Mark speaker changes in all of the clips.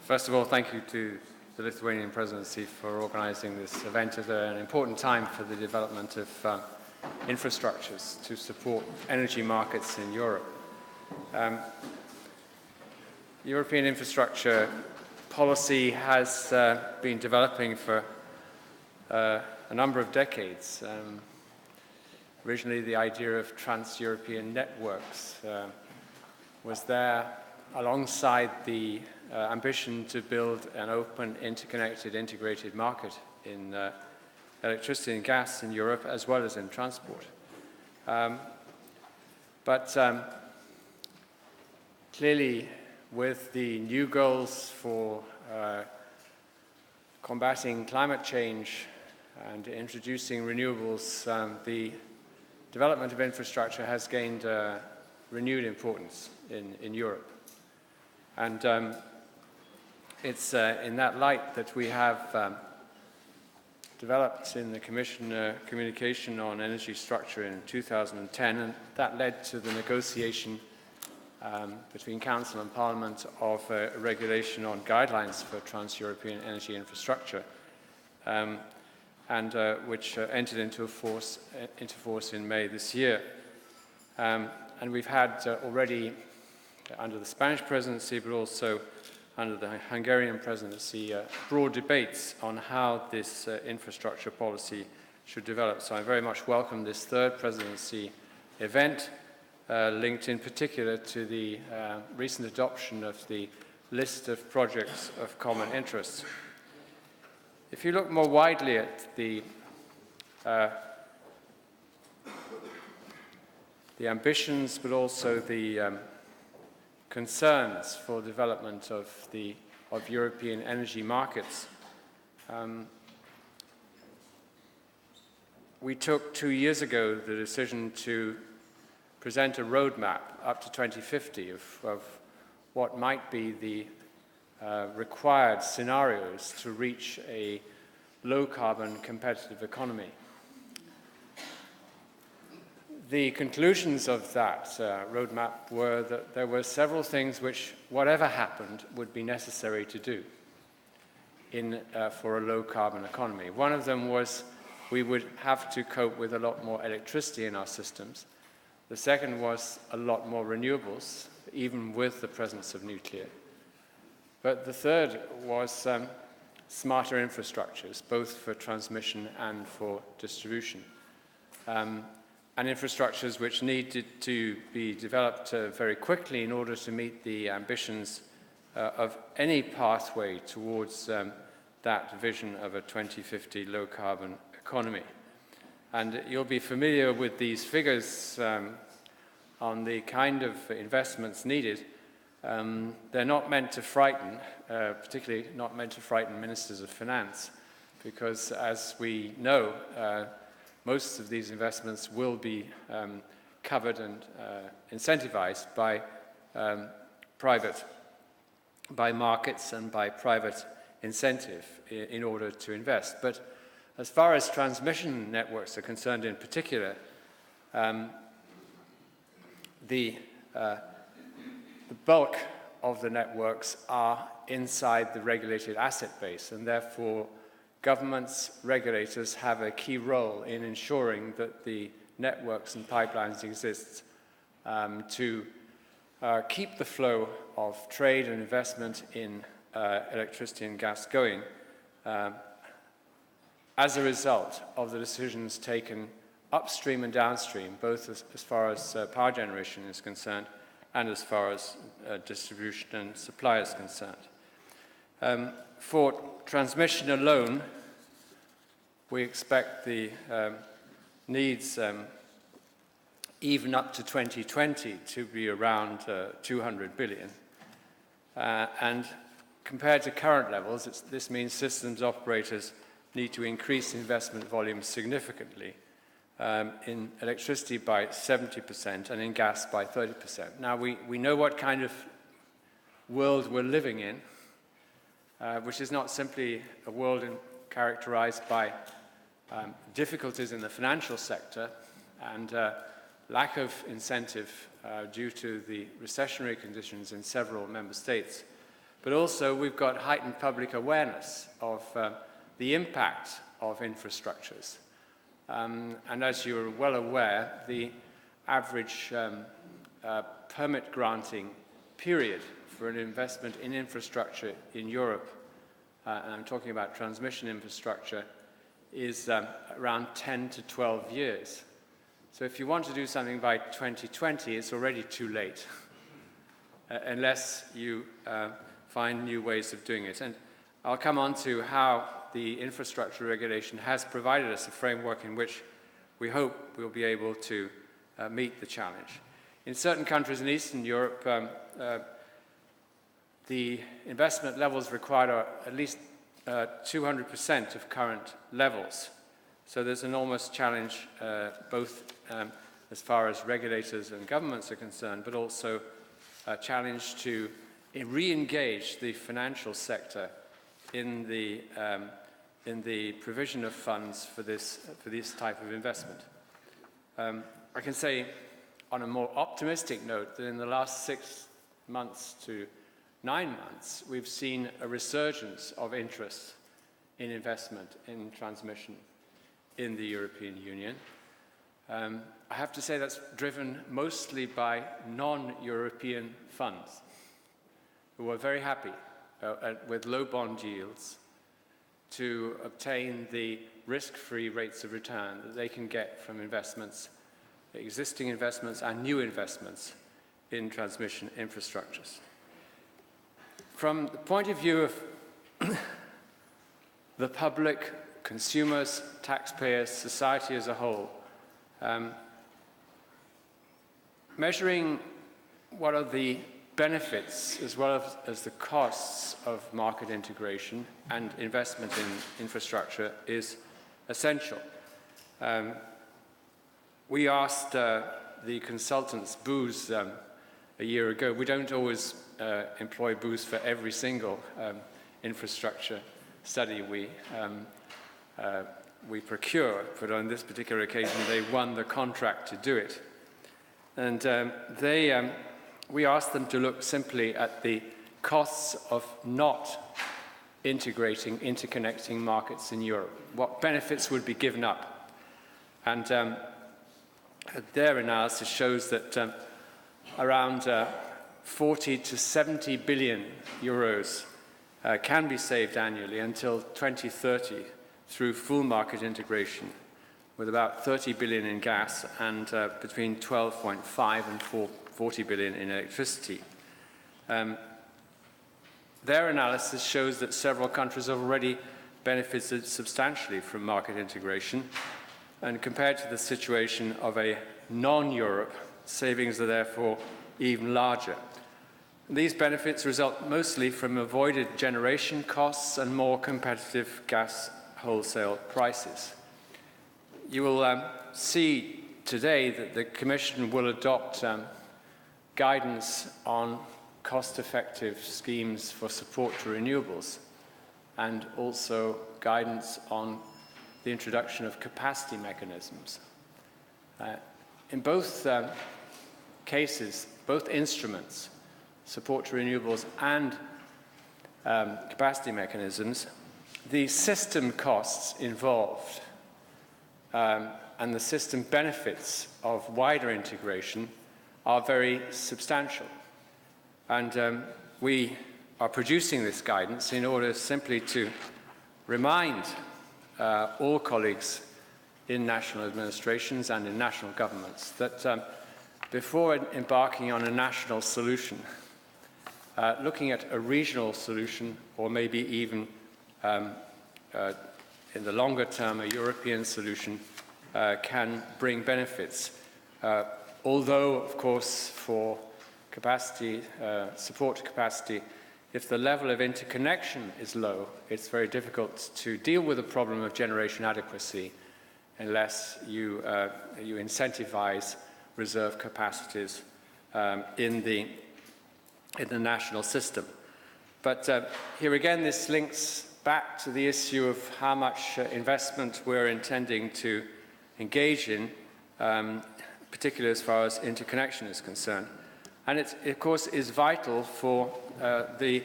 Speaker 1: First of all, thank you to the Lithuanian presidency for organizing this event at an important time for the development of infrastructures to support energy markets in Europe. European infrastructure policy has been developing for a number of decades. Originally, the idea of trans-European networks was there alongside the ambition to build an open, interconnected, integrated market in electricity and gas in Europe, as well as in transport. Clearly, with the new goals for combating climate change and introducing renewables, the development of infrastructure has gained renewed importance in Europe. And it's in that light that we have developed in the Commission communication on energy structure in 2010, and that led to the negotiation between Council and Parliament of a regulation on guidelines for trans-European energy infrastructure, which entered into force in May this year. And we've had already, under the Spanish presidency, but also under the Hungarian presidency, broad debates on how this infrastructure policy should develop. So I very much welcome this third presidency event, linked in particular to the recent adoption of the list of projects of common interest. If you look more widely at the ambitions, but also the concerns for development of European energy markets, we took 2 years ago the decision to present a roadmap up to 2050 of what might be the required scenarios to reach a low-carbon competitive economy. The conclusions of that roadmap were that there were several things which, whatever happened, would be necessary to do for a low-carbon economy. One of them was we would have to cope with a lot more electricity in our systems. The second was a lot more renewables, even with the presence of nuclear. But the third was smarter infrastructures, both for transmission and for distribution. And infrastructures which needed to be developed very quickly in order to meet the ambitions of any pathway towards that vision of a 2050 low-carbon economy. And you'll be familiar with these figures on the kind of investments needed. They're not meant to frighten, particularly not meant to frighten ministers of finance, because as we know, most of these investments will be covered and incentivized by markets and by private incentive in order to invest. But as far as transmission networks are concerned in particular, the bulk of the networks are inside the regulated asset base, and therefore governments, regulators have a key role in ensuring that the networks and pipelines exist to keep the flow of trade and investment in electricity and gas going as a result of the decisions taken upstream and downstream, both as far as power generation is concerned and as far as distribution and supply is concerned. For transmission alone, we expect the needs even up to 2020 to be around 200 billion. And compared to current levels, this means systems operators need to increase investment volumes significantly, in electricity by 70% and in gas by 30%. Now, we know what kind of world we're living in, which is not simply a world characterized by difficulties in the financial sector and lack of incentive due to the recessionary conditions in several member states, But also we've got heightened public awareness of the impact of infrastructures. And as you're well aware, the average permit granting period for an investment in infrastructure in Europe, and I'm talking about transmission infrastructure, is around 10 to 12 years. So if you want to do something by 2020, it's already too late, unless you find new ways of doing it. And I'll come on to how the infrastructure regulation has provided us a framework in which we hope we'll be able to meet the challenge. In certain countries in Eastern Europe, the investment levels required are at least 200% of current levels. So there's an enormous challenge, both as far as regulators and governments are concerned, but also a challenge to re-engage the financial sector in the provision of funds for this type of investment. I can say on a more optimistic note that in the last 6 months to 9 months, we've seen a resurgence of interest in investment in transmission in the European Union. I have to say that's driven mostly by non-European funds who are very happy with low bond yields to obtain the risk-free rates of return that they can get from investments, existing investments and new investments in transmission infrastructures. From the point of view of the public, consumers, taxpayers, society as a whole, measuring what are the benefits as well as the costs of market integration and investment in infrastructure is essential. We asked the consultants, Booz, a year ago. We don't always employ Booz for every single infrastructure study we procure, but on this particular occasion they won the contract to do it. And we asked them to look simply at the costs of not integrating, interconnecting markets in Europe. What benefits would be given up? And their analysis shows that around 40 to 70 billion euros can be saved annually until 2030 through full market integration, with about 30 billion in gas and between 12.5 and 40 billion in electricity. Their analysis shows that several countries have already benefited substantially from market integration, and compared to the situation of a non-Europe, savings are therefore even larger. These benefits result mostly from avoided generation costs and more competitive gas wholesale prices. You will see today that the Commission will adopt guidance on cost-effective schemes for support to renewables, and also guidance on the introduction of capacity mechanisms. In both cases, both instruments, support to renewables and capacity mechanisms, the system costs involved and the system benefits of wider integration are very substantial. And we are producing this guidance in order simply to remind all colleagues in national administrations and in national governments that before embarking on a national solution, looking at a regional solution, or maybe even in the longer term, a European solution can bring benefits. Although, of course, for capacity, support to capacity, if the level of interconnection is low, it's very difficult to deal with the problem of generation adequacy unless you incentivize reserve capacities in the national system. But here again, this links back to the issue of how much investment we're intending to engage in, particularly as far as interconnection is concerned. And it, of course, is vital for the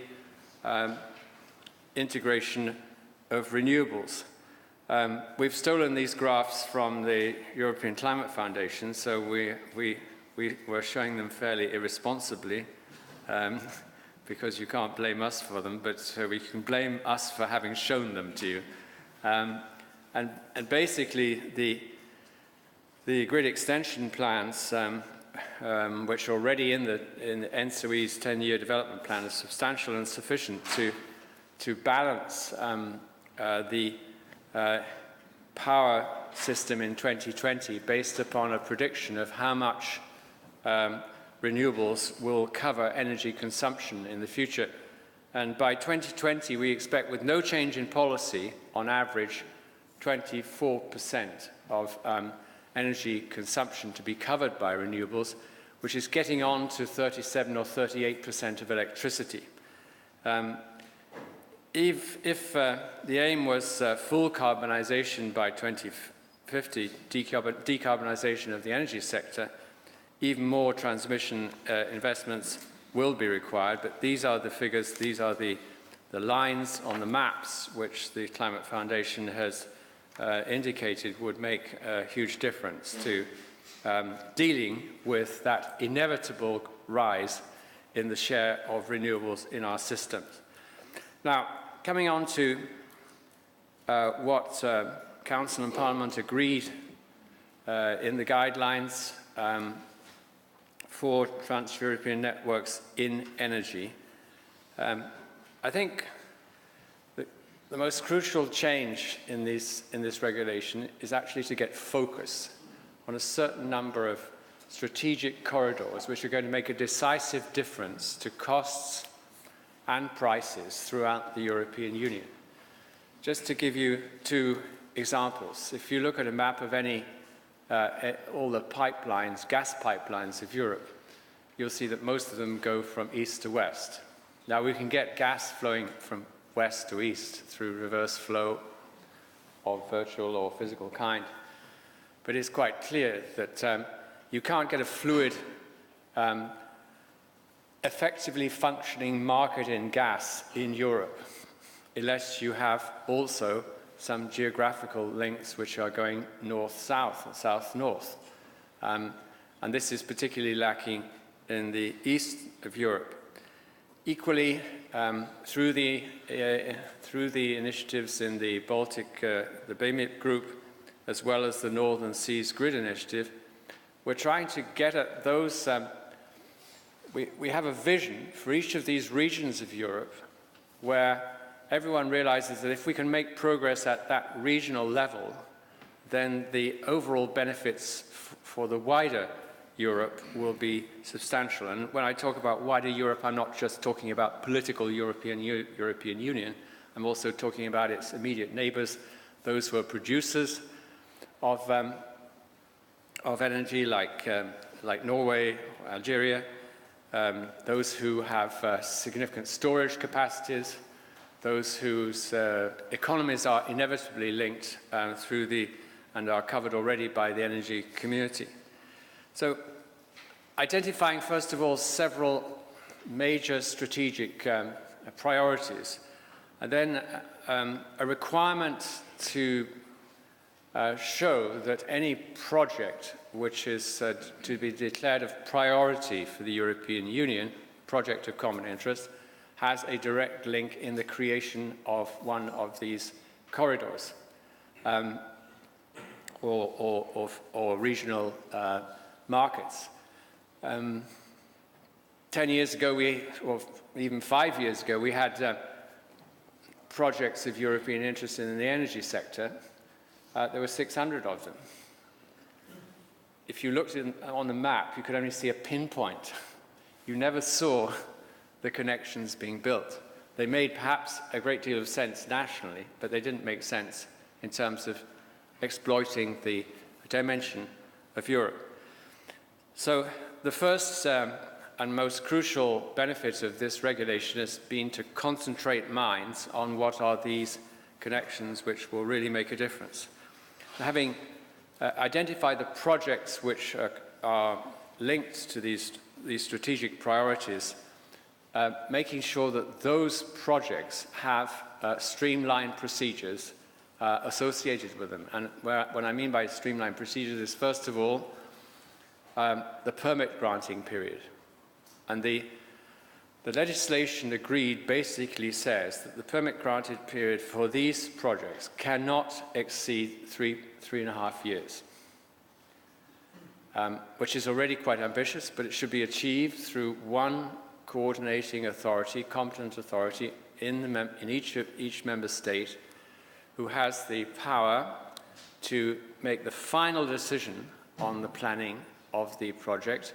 Speaker 1: integration of renewables. We've stolen these graphs from the European Climate Foundation, so we're showing them fairly irresponsibly, because you can't blame us for them, but so we can blame us for having shown them to you. And basically, the grid extension plans, which are already in the NSOE's 10-year development plan, are substantial and sufficient to balance the power system in 2020 based upon a prediction of how much renewables will cover energy consumption in the future. And by 2020, we expect, with no change in policy, on average, 24% of energy consumption to be covered by renewables, which is getting on to 37 or 38% of electricity. If the aim was full carbonization by 2050, decarbonization of the energy sector, even more transmission investments will be required, but these are the figures, these are the lines on the maps which the Climate Foundation has indicated would make a huge difference to dealing with that inevitable rise in the share of renewables in our systems. Now, coming on to what Council and Parliament agreed in the guidelines for trans-European networks in energy, I think the most crucial change in this regulation is actually to get focus on a certain number of strategic corridors which are going to make a decisive difference to costs and prices throughout the European Union. Just to give you two examples, if you look at a map of all the pipelines, gas pipelines of Europe, you'll see that most of them go from east to west. Now, we can get gas flowing from west to east through reverse flow of virtual or physical kind, but it's quite clear that you can't get a fluid, effectively functioning market in gas in Europe unless you have also some geographical links which are going north-south or south-north. And this is particularly lacking in the east of Europe. Equally, through the initiatives in the Baltic, the BEMIP group, as well as the Northern Seas Grid Initiative, we're trying to get at those. We have a vision for each of these regions of Europe where everyone realizes that if we can make progress at that regional level, then the overall benefits for the wider Europe will be substantial. And when I talk about wider Europe, I'm not just talking about political European Union. I'm also talking about its immediate neighbors, those who are producers of energy, like Norway, Algeria, those who have significant storage capacities, those whose economies are inevitably linked and are covered already by the energy community. So, identifying, first of all, several major strategic priorities, and then a requirement to show that any project which is to be declared of priority for the European Union, project of common interest, has a direct link in the creation of one of these corridors or regional markets. 10 years ago, or even 5 years ago, we had projects of European interest in the energy sector. There were 600 of them. If you looked on the map, you could only see a pinpoint. You never saw the connections being built. They made perhaps a great deal of sense nationally, but they didn't make sense in terms of exploiting the dimension of Europe. So the first and most crucial benefit of this regulation has been to concentrate minds on what are these connections which will really make a difference. Having identified the projects which are linked to these strategic priorities, making sure that those projects have streamlined procedures associated with them. And what I mean by streamlined procedures is, first of all, the permit granting period. And the legislation agreed basically says that the permit granted period for these projects cannot exceed 3.5 years, which is already quite ambitious, but it should be achieved through one coordinating authority, competent authority in each member state, who has the power to make the final decision on the planning of the project.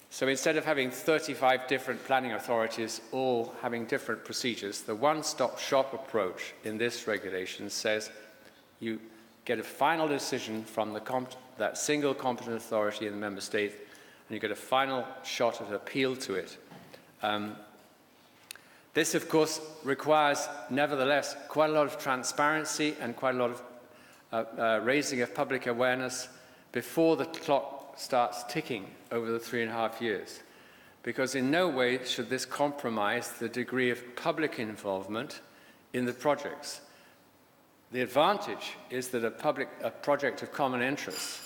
Speaker 1: So instead of having 35 different planning authorities all having different procedures, the one-stop shop approach in this regulation says you get a final decision from that single competent authority in the member state, and you get a final shot at appeal to it. This, of course, requires, nevertheless, quite a lot of transparency and quite a lot of raising of public awareness before the clock starts ticking over the 3.5 years. Because in no way should this compromise the degree of public involvement in the projects. The advantage is that a project of common interest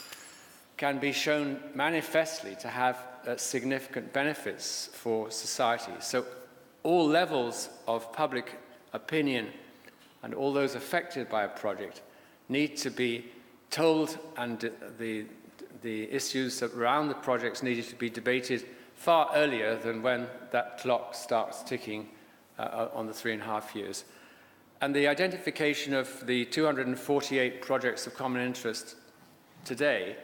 Speaker 1: can be shown manifestly to have significant benefits for society. So all levels of public opinion and all those affected by a project need to be told, and the issues around the projects needed to be debated far earlier than when that clock starts ticking on the 3.5 years. And the identification of the 248 projects of common interest today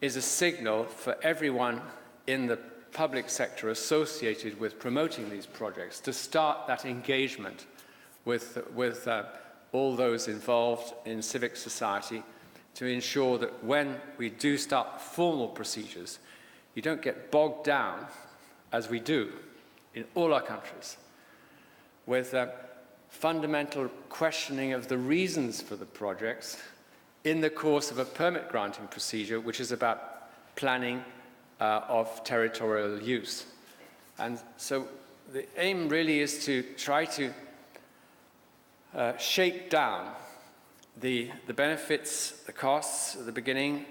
Speaker 1: is a signal for everyone in the public sector associated with promoting these projects to start that engagement with all those involved in civic society, to ensure that when we do start formal procedures, you don't get bogged down, as we do in all our countries, with fundamental questioning of the reasons for the projects in the course of a permit granting procedure, which is about planning of territorial use. And so the aim really is to try to shape down the benefits, the costs at the beginning,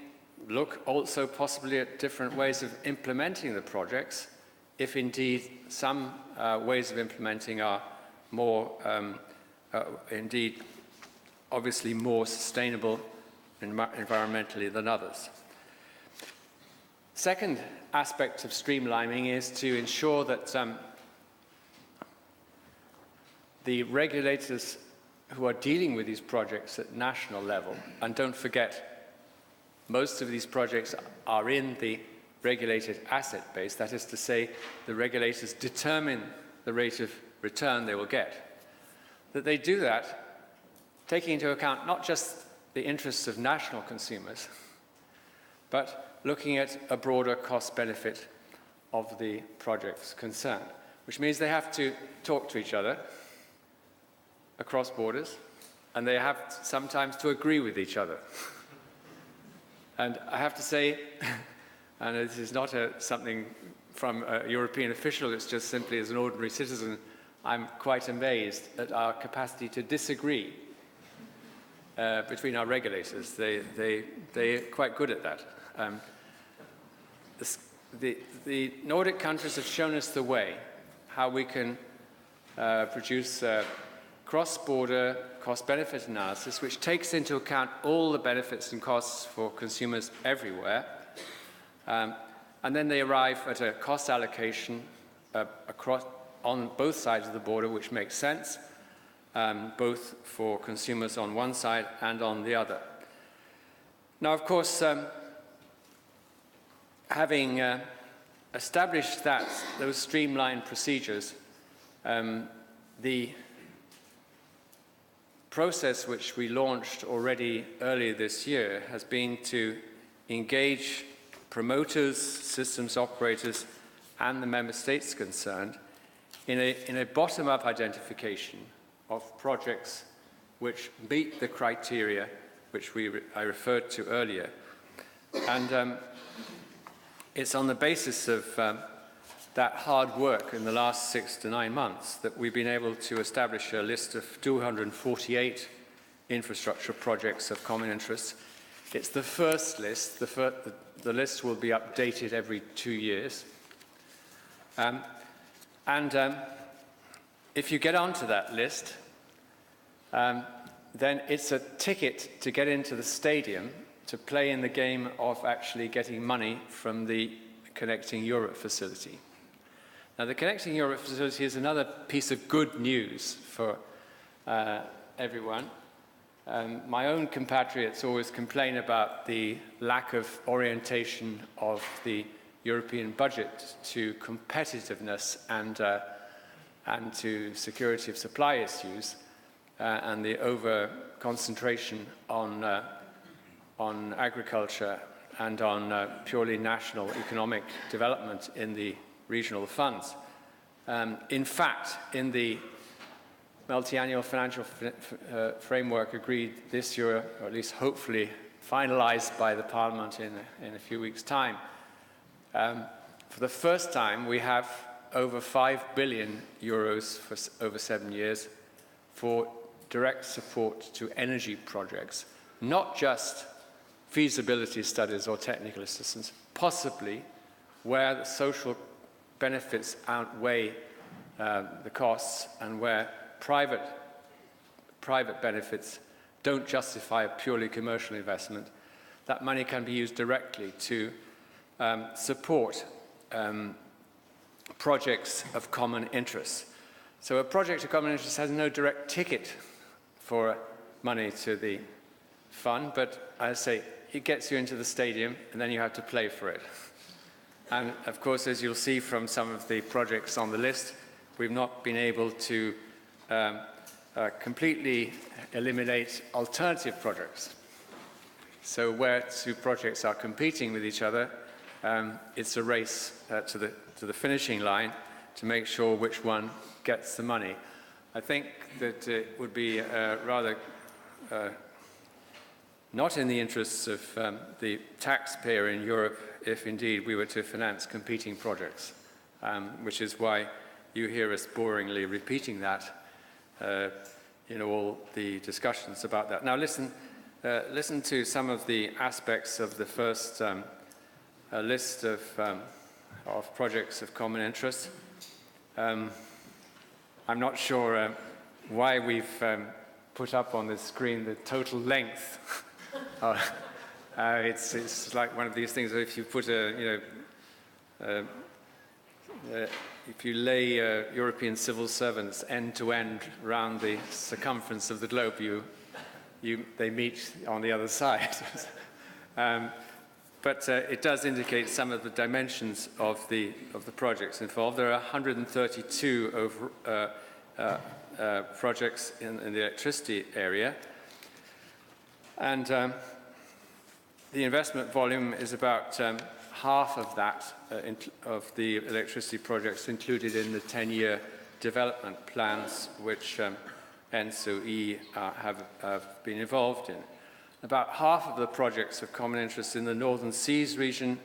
Speaker 1: look also possibly at different ways of implementing the projects, if indeed some ways of implementing are more, indeed, obviously more sustainable environmentally than others. Second aspect of streamlining is to ensure that the regulators who are dealing with these projects at national level, and don't forget, most of these projects are in the regulated asset base, that is to say, the regulators determine the rate of return they will get, that they do that taking into account not just the interests of national consumers, but looking at a broader cost-benefit of the projects concerned, which means they have to talk to each other across borders, and they have sometimes to agree with each other. And I have to say, and this is not something from a European official, it's just simply as an ordinary citizen, I'm quite amazed at our capacity to disagree between our regulators. They're quite good at that. The Nordic countries have shown us the way, how we can produce cross-border cost-benefit analysis, which takes into account all the benefits and costs for consumers everywhere. And then they arrive at a cost allocation on both sides of the border, which makes sense, both for consumers on one side and on the other. Now, of course, having established those streamlined procedures, the process which we launched already earlier this year has been to engage promoters, systems operators, and the member states concerned in a bottom-up identification of projects which meet the criteria which I referred to earlier. And it's on the basis of that hard work in the last 6 to 9 months that we've been able to establish a list of 248 infrastructure projects of common interest. It's the first list. The list will be updated every 2 years. If you get onto that list, then it's a ticket to get into the stadium to play in the game of actually getting money from the Connecting Europe facility. Now, the Connecting Europe facility is another piece of good news for everyone. My own compatriots always complain about the lack of orientation of the European budget to competitiveness and to security of supply issues, and the over-concentration on agriculture and on purely national economic development in the regional funds. In fact, in the multi-annual financial framework agreed this year, or at least hopefully finalized by the Parliament in a few weeks' time, for the first time we have over 5 billion euros for over 7 years for direct support to energy projects, not just feasibility studies or technical assistance, possibly where the social benefits outweigh the costs and where private benefits don't justify a purely commercial investment. That money can be used directly to support projects of common interest. So a project of common interest has no direct ticket for money to the fund, but as I say, it gets you into the stadium and then you have to play for it. And of course, as you'll see from some of the projects on the list, we've not been able to completely eliminate alternative projects. So where two projects are competing with each other, it's a race to the finishing line to make sure which one gets the money. I think that it would be rather not in the interests of the taxpayer in Europe if indeed we were to finance competing projects, which is why you hear us boringly repeating that in all the discussions about that. Now listen to some of the aspects of the first list of projects of common interest. I'm not sure why we've put up on the screen the total length. It's like one of these things where if you put if you lay European civil servants end to end around the circumference of the globe, they meet on the other side. But it does indicate some of the dimensions of the projects involved. There are 132 projects in the electricity area, and the investment volume is about half of that of the electricity projects included in the 10-year development plans which ENSO-E have been involved in. About half of the projects of common interest in the Northern Seas region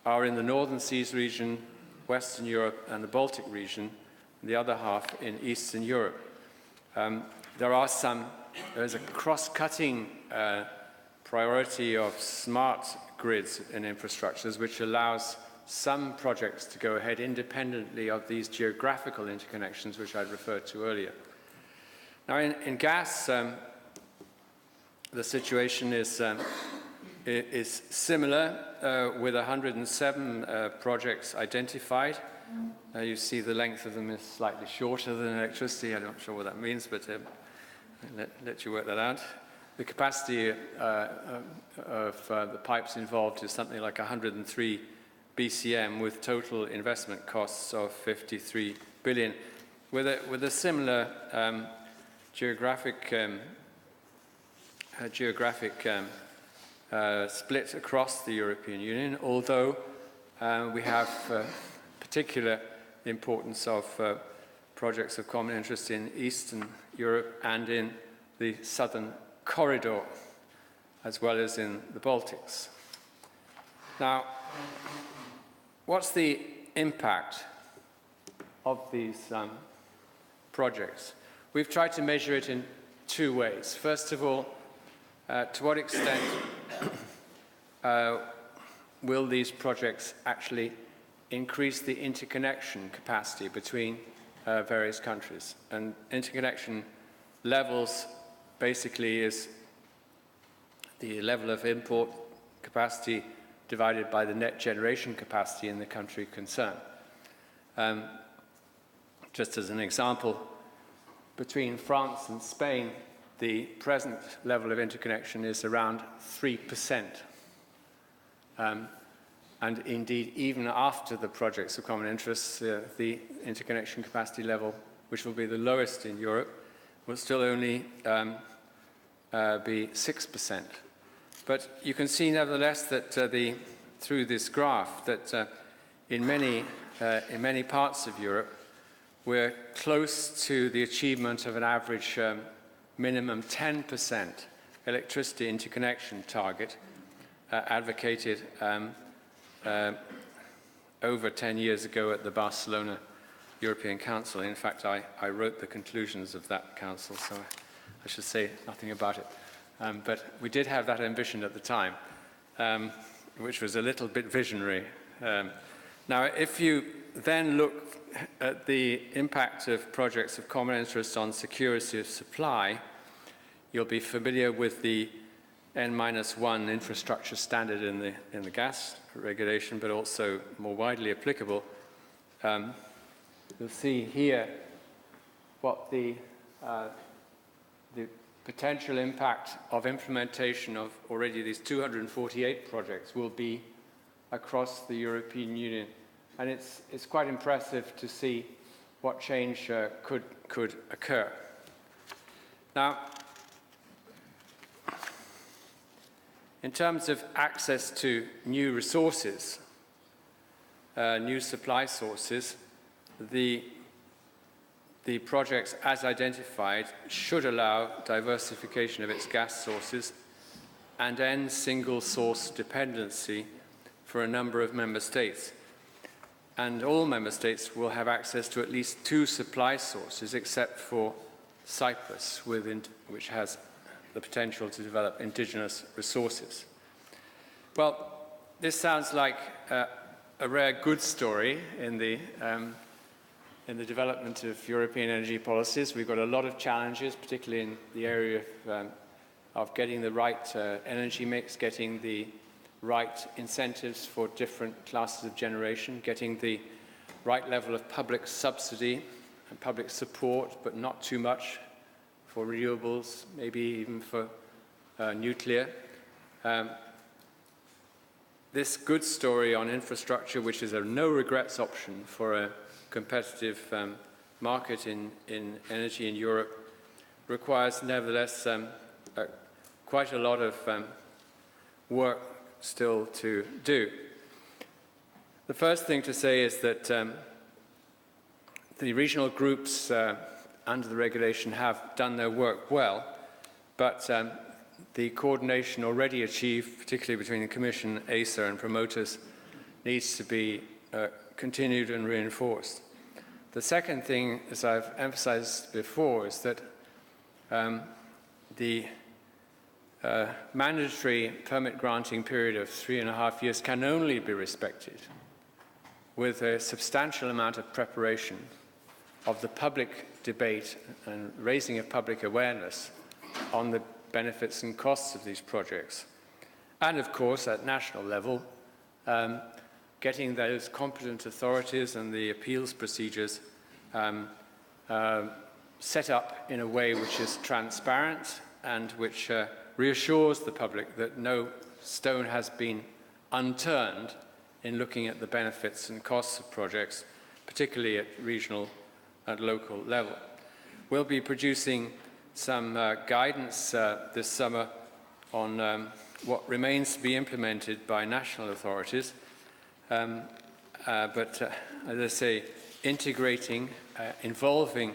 Speaker 1: are in the Northern Seas region, Western Europe and the Baltic region, and the other half in Eastern Europe. There is a cross-cutting priority of smart grids and infrastructures which allows some projects to go ahead independently of these geographical interconnections which I referred to earlier. Now in gas, the situation is similar with 107 projects identified. You see the length of them is slightly shorter than electricity. I'm not sure what that means, but let you work that out. The capacity of the pipes involved is something like 103 BCM with total investment costs of 53 billion, with a similar geographic split across the European Union, although we have particular importance of projects of common interest in Eastern Europe and in the southern corridor, as well as in the Baltics. Now, what's the impact of these projects. We've tried to measure it in two ways. First of all, to what extent will these projects actually increase the interconnection capacity between various countries? And interconnection levels basically is the level of import capacity divided by the net generation capacity in the country concerned. Just as an example, between France and Spain, the present level of interconnection is around 3%. And indeed, even after the projects of common interest, the interconnection capacity level, which will be the lowest in Europe, will still only be 6%. But you can see, nevertheless, that through this graph, that in many parts of Europe, we're close to the achievement of an average minimum 10% electricity interconnection target advocated over 10 years ago at the Barcelona European Council. In fact, I wrote the conclusions of that council, so I should say nothing about it. But we did have that ambition at the time, which was a little bit visionary. Now, if you then look at the impact of projects of common interest on security of supply, you'll be familiar with the N-1 infrastructure standard in the gas regulation, but also more widely applicable. You'll see here what the potential impact of implementation of already these 248 projects will be across the European Union. And it's quite impressive to see what change could occur. Now, in terms of access to new resources, new supply sources, the projects as identified should allow diversification of its gas sources and end single source dependency for a number of member states. And all member states will have access to at least 2 supply sources, except for Cyprus, which has the potential to develop indigenous resources. Well, this sounds like a rare good story in the development of European energy policies. We've got a lot of challenges, particularly in the area of getting the right energy mix, getting the right incentives for different classes of generation, getting the right level of public subsidy and public support, but not too much for renewables, maybe even for nuclear. This good story on infrastructure, which is a no-regrets option for a competitive market in energy in Europe, requires nevertheless quite a lot of work still to do. The first thing to say is that the regional groups under the regulation have done their work well, but the coordination already achieved, particularly between the Commission, ACER and promoters, needs to be continued and reinforced. The second thing, as I've emphasized before, is that the mandatory permit granting period of 3.5 years can only be respected with a substantial amount of preparation of the public debate and raising of public awareness on the benefits and costs of these projects. And of course, at national level, getting those competent authorities and the appeals procedures set up in a way which is transparent and which reassures the public that no stone has been unturned in looking at the benefits and costs of projects, particularly at regional and local level. We'll be producing some guidance this summer on what remains to be implemented by national authorities, but as I say, integrating, involving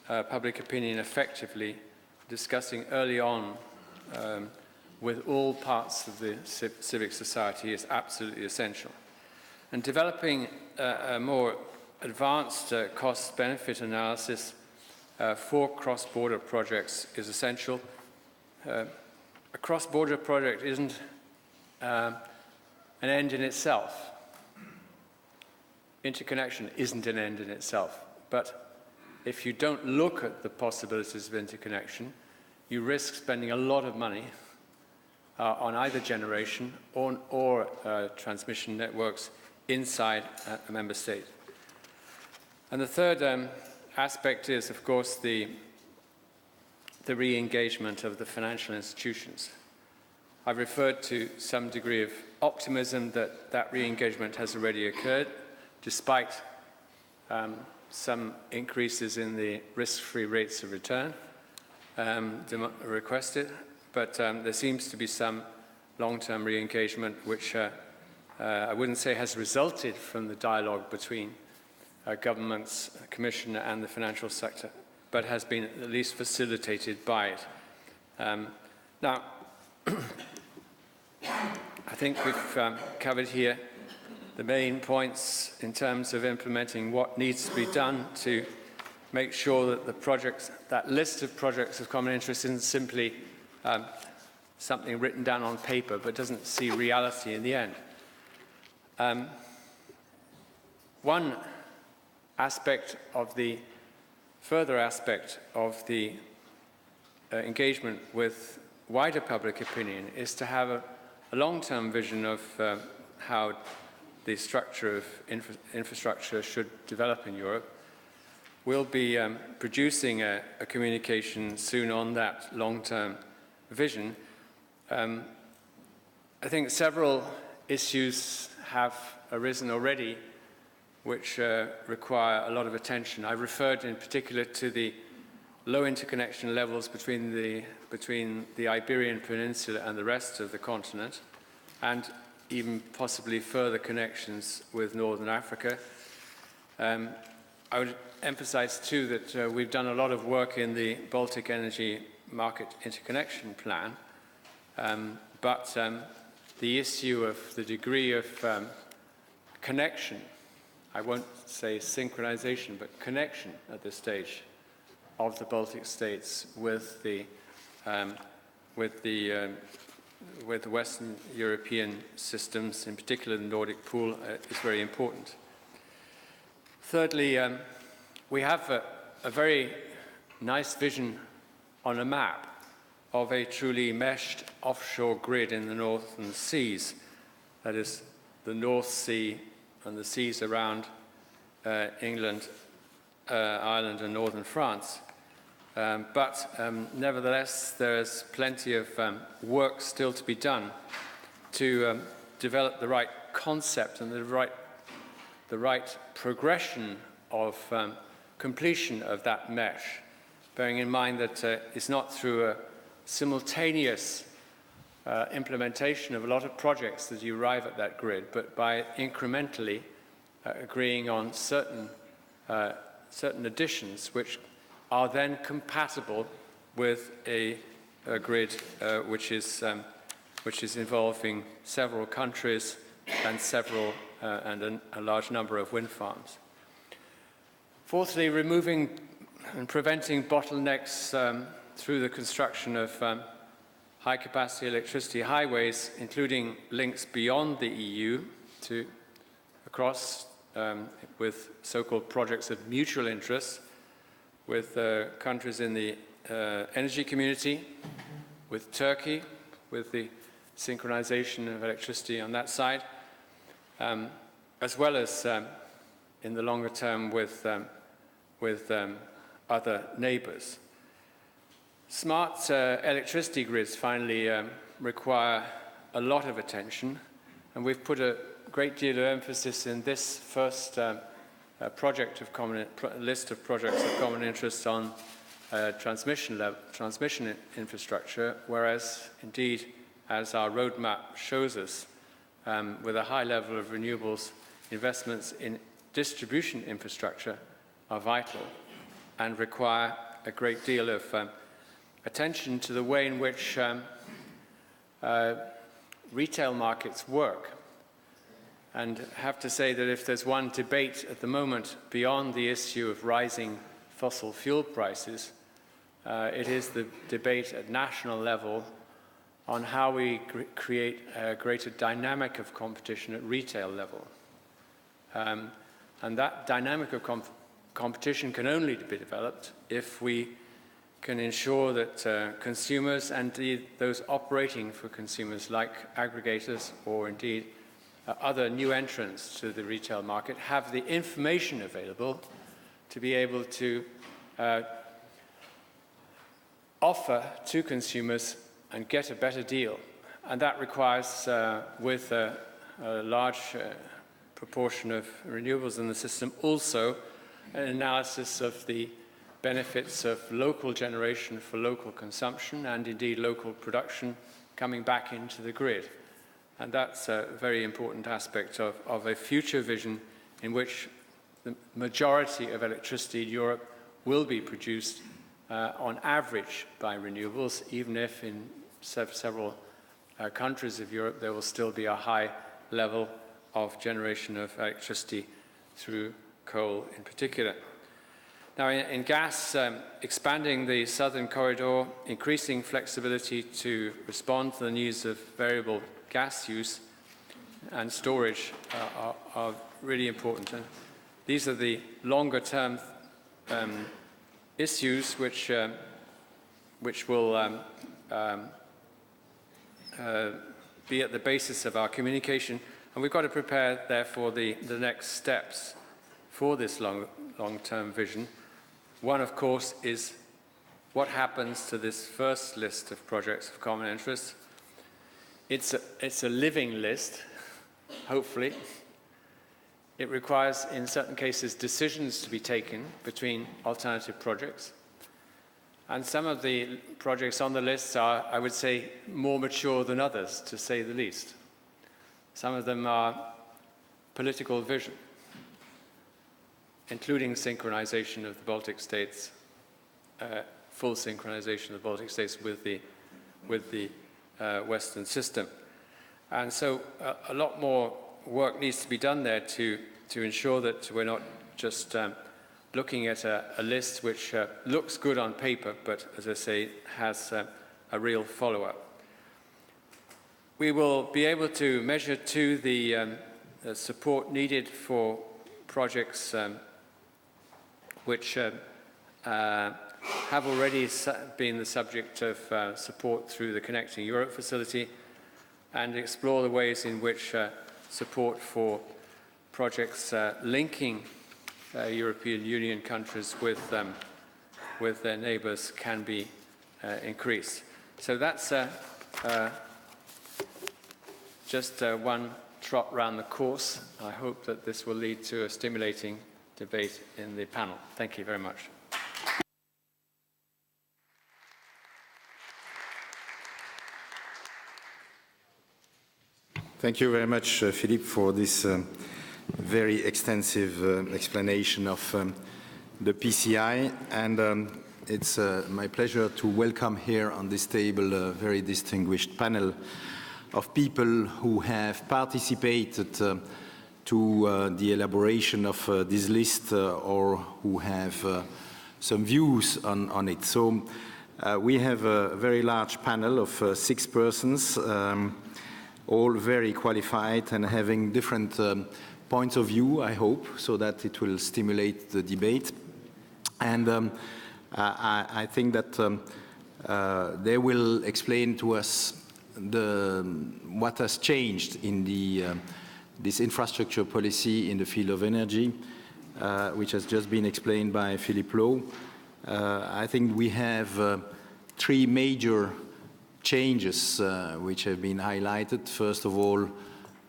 Speaker 1: public opinion effectively, discussing early on with all parts of the civic society is absolutely essential. And developing a more advanced cost-benefit analysis for cross-border projects is essential. A cross-border project isn't an end in itself. Interconnection isn't an end in itself. But if you don't look at the possibilities of interconnection, you risk spending a lot of money on either generation or transmission networks inside a member state. And the third aspect is, of course, the re-engagement of the financial institutions. I've referred to some degree of optimism that that re-engagement has already occurred, despite some increases in the risk-free rates of return requested. But there seems to be some long-term re-engagement, which I wouldn't say has resulted from the dialogue between governments, Commission, and the financial sector, but has been at least facilitated by it. Now, I think we've covered here the main points in terms of implementing what needs to be done to make sure that the projects, that list of projects of common interest isn't simply something written down on paper but doesn't see reality in the end. One aspect of the further aspect of the engagement with wider public opinion is to have a long-term vision of how the structure of infrastructure should develop in Europe. We'll be producing a communication soon on that long-term vision. I think several issues have arisen already which require a lot of attention. I referred in particular to the low interconnection levels between the Iberian Peninsula and the rest of the continent, and even possibly further connections with Northern Africa. I would emphasize too that we've done a lot of work in the Baltic Energy Market Interconnection Plan, but the issue of the degree of connection, I won't say synchronization, but connection at this stage of the Baltic states with the Western European systems, in particular the Nordic pool, is very important. Thirdly, we have a very nice vision on a map of a truly meshed offshore grid in the northern seas, that is the North Sea and the seas around England, Ireland and northern France. But nevertheless, there is plenty of work still to be done to develop the right concept and the right progression of completion of that mesh, bearing in mind that it's not through a simultaneous implementation of a lot of projects that you arrive at that grid, but by incrementally agreeing on certain additions which are then compatible with a grid which is involving several countries and a large number of wind farms. Fourthly, removing and preventing bottlenecks through the construction of high-capacity electricity highways, including links beyond the EU to across with so-called projects of mutual interest with countries in the energy community, with Turkey, with the synchronization of electricity on that side, as well as in the longer term with other neighbors. Smart electricity grids, finally, require a lot of attention, and we've put a great deal of emphasis in this first list of projects of common interest on transmission infrastructure, whereas indeed, as our roadmap shows us, with a high level of renewables, investments in distribution infrastructure are vital and require a great deal of attention to the way in which retail markets work. And have to say that if there's one debate at the moment beyond the issue of rising fossil fuel prices, it is the debate at national level on how we create a greater dynamic of competition at retail level. And that dynamic of competition can only be developed if we can ensure that consumers and indeed those operating for consumers like aggregators or indeed other new entrants to the retail market have the information available to be able to offer to consumers and get a better deal. And that requires, with a large proportion of renewables in the system, also an analysis of the benefits of local generation for local consumption and indeed local production coming back into the grid. And that's a very important aspect of a future vision in which the majority of electricity in Europe will be produced on average by renewables, even if in several countries of Europe there will still be a high level of generation of electricity through coal in particular. Now in gas, expanding the southern corridor, increasing flexibility to respond to the needs of variable gas use and storage are really important. And these are the longer term issues which will be at the basis of our communication. And we've got to prepare, therefore, the next steps for this long-term vision. One, of course, is what happens to this first list of projects of common interest. It's a living list, hopefully. It requires, in certain cases, decisions to be taken between alternative projects. And some of the projects on the list are, I would say, more mature than others, to say the least. Some of them are political vision, including synchronization of the Baltic states, full synchronization of the Baltic states with the Western system. And so a lot more work needs to be done there to ensure that we're not just looking at a list which looks good on paper, but, as I say, has a real follow-up. We will be able to measure, too, the support needed for projects which have already been the subject of support through the Connecting Europe facility, and explore the ways in which support for projects linking European Union countries with their neighbours can be increased. So that's just one trot round the course. I hope that this will lead to a stimulating debate in the panel. Thank you very much.
Speaker 2: Thank you very much, Philippe, for this very extensive explanation of the PCI. And it's my pleasure to welcome here on this table a very distinguished panel of people who have participated to the elaboration of this list or who have some views on it. So we have a very large panel of 6 persons, all very qualified and having different points of view, I hope, so that it will stimulate the debate. And I think that they will explain to us what has changed in this infrastructure policy in the field of energy, which has just been explained by Philippe Lowe. I think we have 3 major changes which have been highlighted. First of all,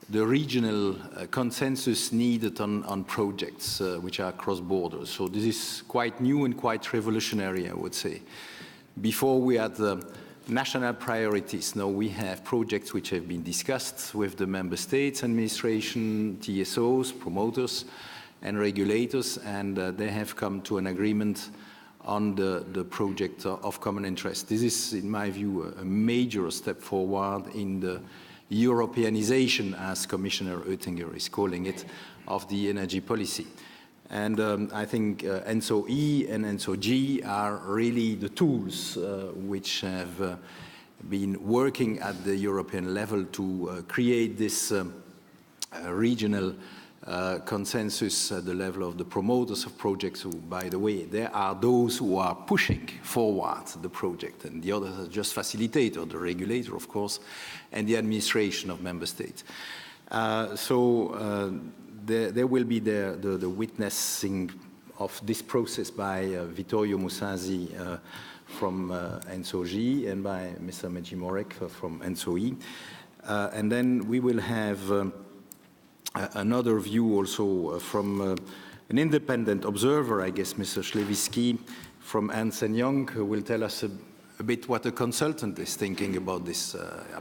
Speaker 2: the regional consensus needed on projects which are cross-border. So this is quite new and quite revolutionary, I would say. Before we had national priorities. Now we have projects which have been discussed with the member states, administration, TSOs, promoters, and regulators, and they have come to an agreement on the project of common interest. This is, in my view, a major step forward in the Europeanization, as Commissioner Oettinger is calling it, of the energy policy. And I think ENTSO-E and ENTSO-G are really the tools which have been working at the European level to create this regional consensus at the level of the promoters of projects who, by the way, there are those who are pushing forward the project, and the others are just facilitator, the regulator, of course, and the administration of member states. There will be the witnessing of this process by Vittorio Musasi from ENTSO-G and by Mr. Mejimorek from ENTSO-E. And then we will have another view also from an independent observer, I guess, Mr. Schlewisky from Ernst & Young, who will tell us a bit what a consultant is thinking about this,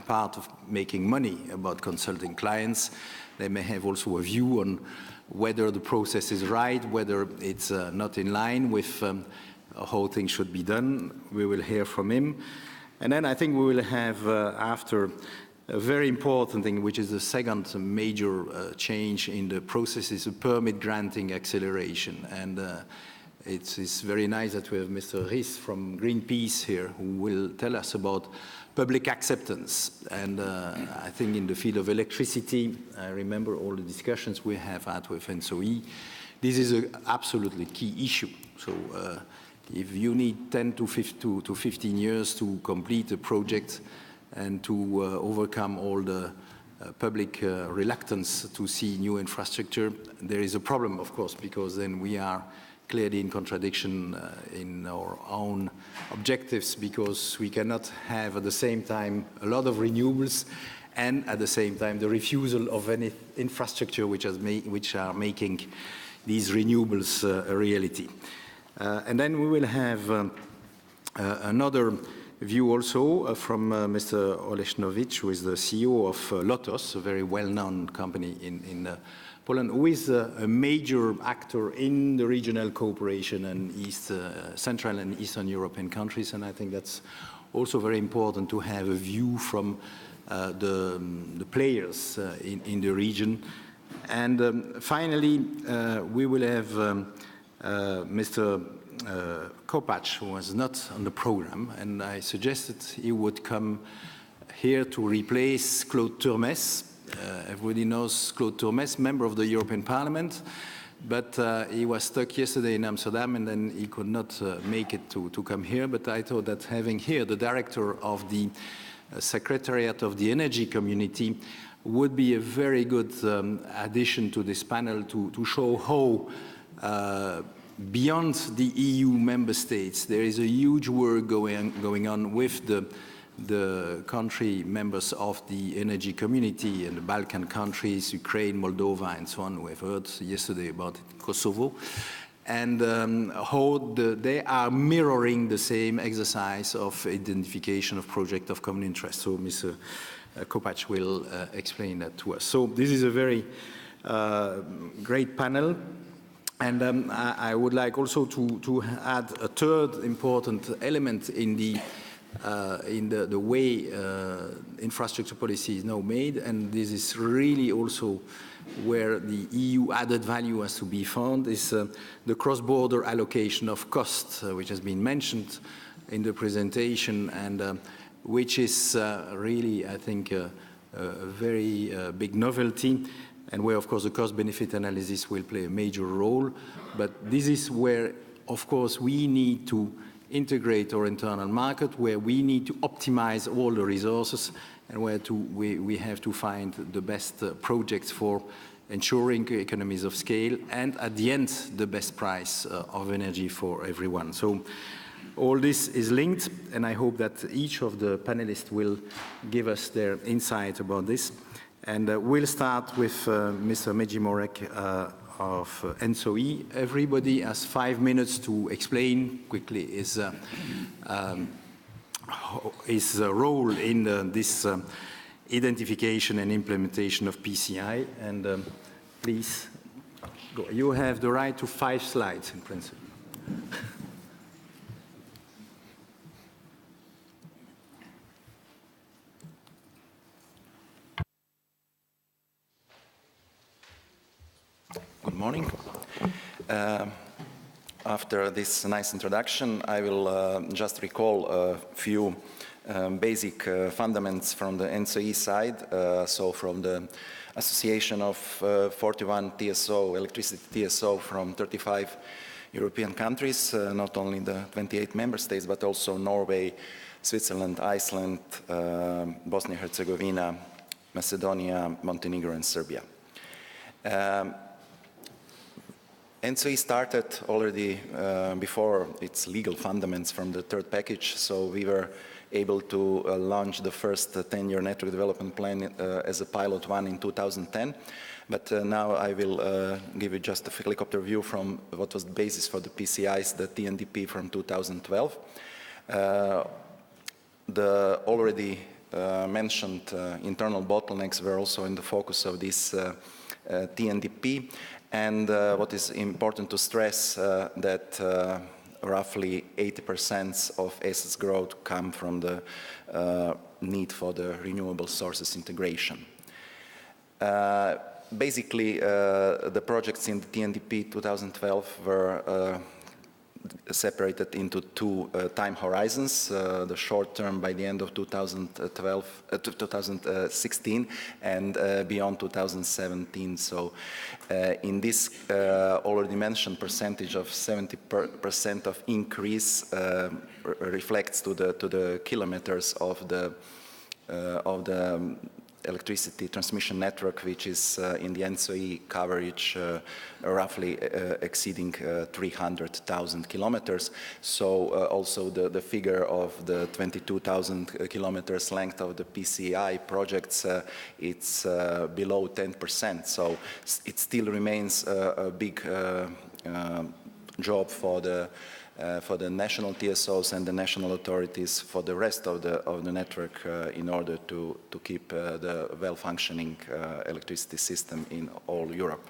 Speaker 2: part of making money, about consulting clients. They may have also a view on whether the process is right, whether it's not in line with how things should be done. We will hear from him. And then I think we will have, after, a very important thing, which is the second major change in the process, is a permit granting acceleration. And it's very nice that we have Mr. Ries from Greenpeace here, who will tell us about public acceptance. And I think in the field of electricity, I remember all the discussions we have had with ENTSO-E. This is an absolutely key issue. So if you need 10 to 15 years to complete a project and to overcome all the public reluctance to see new infrastructure, there is a problem, of course, because then we are clearly in contradiction in our own objectives, because we cannot have at the same time a lot of renewables and at the same time the refusal of any infrastructure which are making these renewables a reality. And then we will have another view also from Mr. Olesznovich, who is the CEO of Lotos, a very well-known company in Poland, who is a major actor in the regional cooperation and Central and Eastern European countries. And I think that's also very important to have a view from the players in the region. And finally, we will have Mr. Kopacz, who was not on the program, and I suggested he would come here to replace Claude Turmes. Everybody knows Claude Turmes, member of the European Parliament, but he was stuck yesterday in Amsterdam and then he could not make it to come here. But I thought that having here the director of the Secretariat of the Energy Community would be a very good addition to this panel to show how beyond the EU member states, there is a huge work going on with the country members of the energy community and the Balkan countries, Ukraine, Moldova, and so on. We've heard yesterday about Kosovo. And how they are mirroring the same exercise of identification of projects of common interest. So Mr. Kopacz will explain that to us. So this is a very great panel. And I would like also to add a third important element in the way infrastructure policy is now made, and this is really also where the EU added value has to be found, is the cross-border allocation of costs, which has been mentioned in the presentation, and which is really, I think, a very big novelty, and where, of course, the cost-benefit analysis will play a major role. But this is where, of course, we need to integrate our internal market, where we need to optimize all the resources, and where we have to find the best projects for ensuring economies of scale, and at the end, the best price of energy for everyone. So all this is linked, and I hope that each of the panelists will give us their insight about this. And we'll start with Mr. Mejimorek of ENTSO-E. Everybody has 5 minutes to explain quickly his role in this identification and implementation of PCI. And please, go. You have the right to 5 slides in principle.
Speaker 3: Good morning. After this nice introduction, I will just recall a few basic fundamentals from the NSOE side, so from the association of 41 TSO, electricity TSO from 35 European countries, not only the 28 member states, but also Norway, Switzerland, Iceland, Bosnia-Herzegovina, Macedonia, Montenegro, and Serbia. NSOE started already before its legal fundamentals from the third package, so we were able to launch the first 10-year network development plan as a pilot one in 2010. But now I will give you just a helicopter view from what was the basis for the PCIs, the TNDP from 2012. The already mentioned internal bottlenecks were also in the focus of this TNDP. And what is important to stress that roughly 80% of ACES growth come from the need for the renewable sources integration. Basically, the projects in the TNDP 2012 were separated into two time horizons, the short term by the end of 2016 and beyond 2017. So in this already mentioned percentage of 70% of increase reflects to the kilometers of the electricity transmission network, which is in the NSOE coverage roughly exceeding 300,000 kilometers. So also the figure of the 22,000 kilometers length of the PCI projects, it's below 10%. So it still remains a big job for the national TSOs and the national authorities for the rest of the network in order to keep the well-functioning electricity system in all Europe.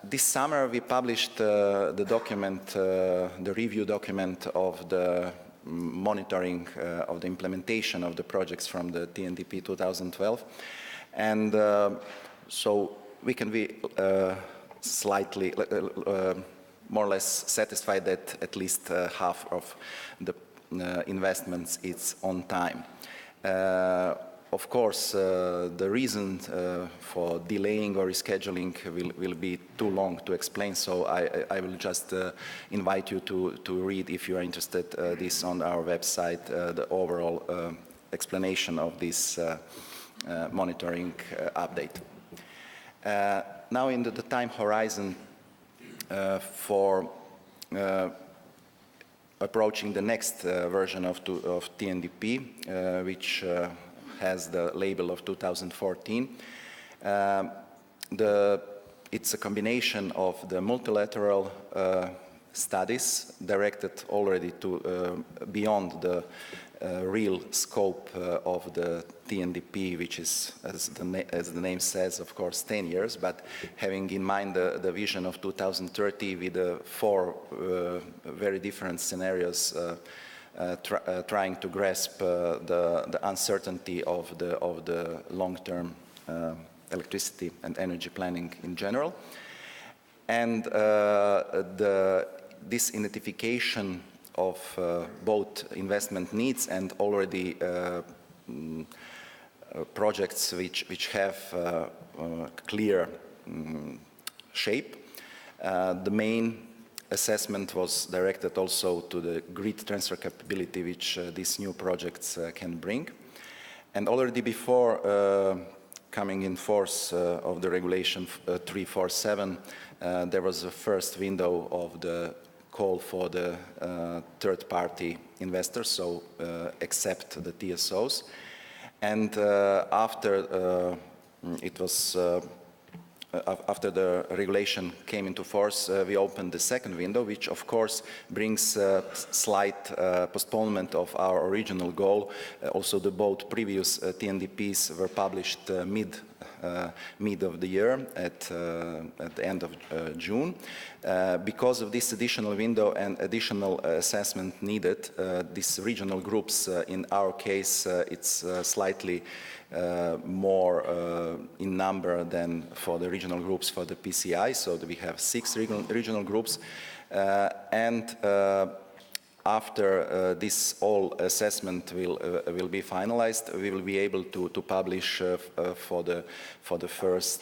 Speaker 3: This summer we published the document, the review document of the monitoring of the implementation of the projects from the TNDP 2012. And so we can be slightly more or less satisfied that at least half of the investments is on time. Of course, the reason for delaying or rescheduling will be too long to explain, so I will just invite you to read, if you are interested, this on our website, the overall explanation of this monitoring update. Now into the time horizon for approaching the next version of TNDP, which has the label of 2014. It's a combination of the multilateral studies directed already to beyond the real scope of the TNDP, which is, as the name says, of course, 10 years, but having in mind the vision of 2030 with the four very different scenarios, trying to grasp the uncertainty of the long-term electricity and energy planning in general. And this identification of both investment needs and already projects which have clear shape. The main assessment was directed also to the grid transfer capability which these new projects can bring. And already before coming in force of the regulation 347, there was a first window of the call for the third-party investors, so except the TSOs. And after after the regulation came into force, we opened the second window, which of course brings slight postponement of our original goal. Also, the both previous TNDPs were published mid of the year at the end of June. Because of this additional window and additional assessment needed, these regional groups, in our case, it's slightly more in number than for the regional groups for the PCI, so that we have 6 regional groups. After this all assessment will be finalized, we will be able to publish for the first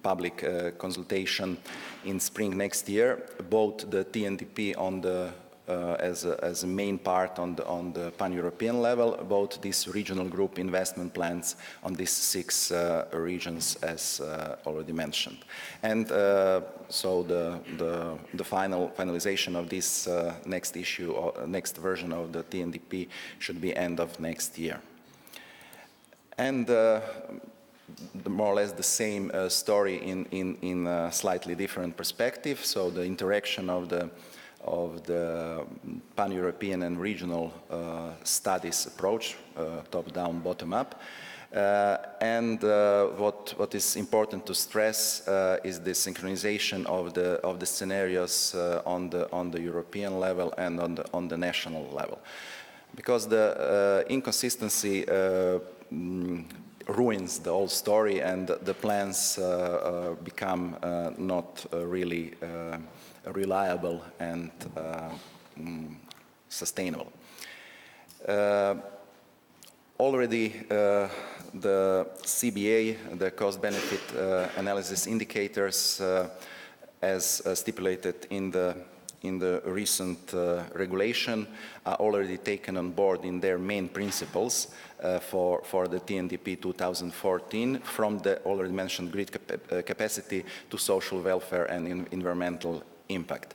Speaker 3: public consultation in spring next year, both the TYNDP on the as a main part on the pan-European level, both these regional group investment plans on these 6 regions as already mentioned. And so the finalization of this next issue or next version of the TYNDP should be end of next year. And more or less the same story in a slightly different perspective. So the interaction of the pan-European and regional studies approach, top-down, bottom-up. What is important to stress is the synchronization of the scenarios on the European level and on the national level, because the inconsistency ruins the whole story, and the plans become not really reliable and sustainable. Already the CBA, the cost-benefit analysis indicators, as stipulated in the recent regulation, are already taken on board in their main principles for the TYNDP 2014, from the already mentioned grid capacity to social welfare and environmental impact.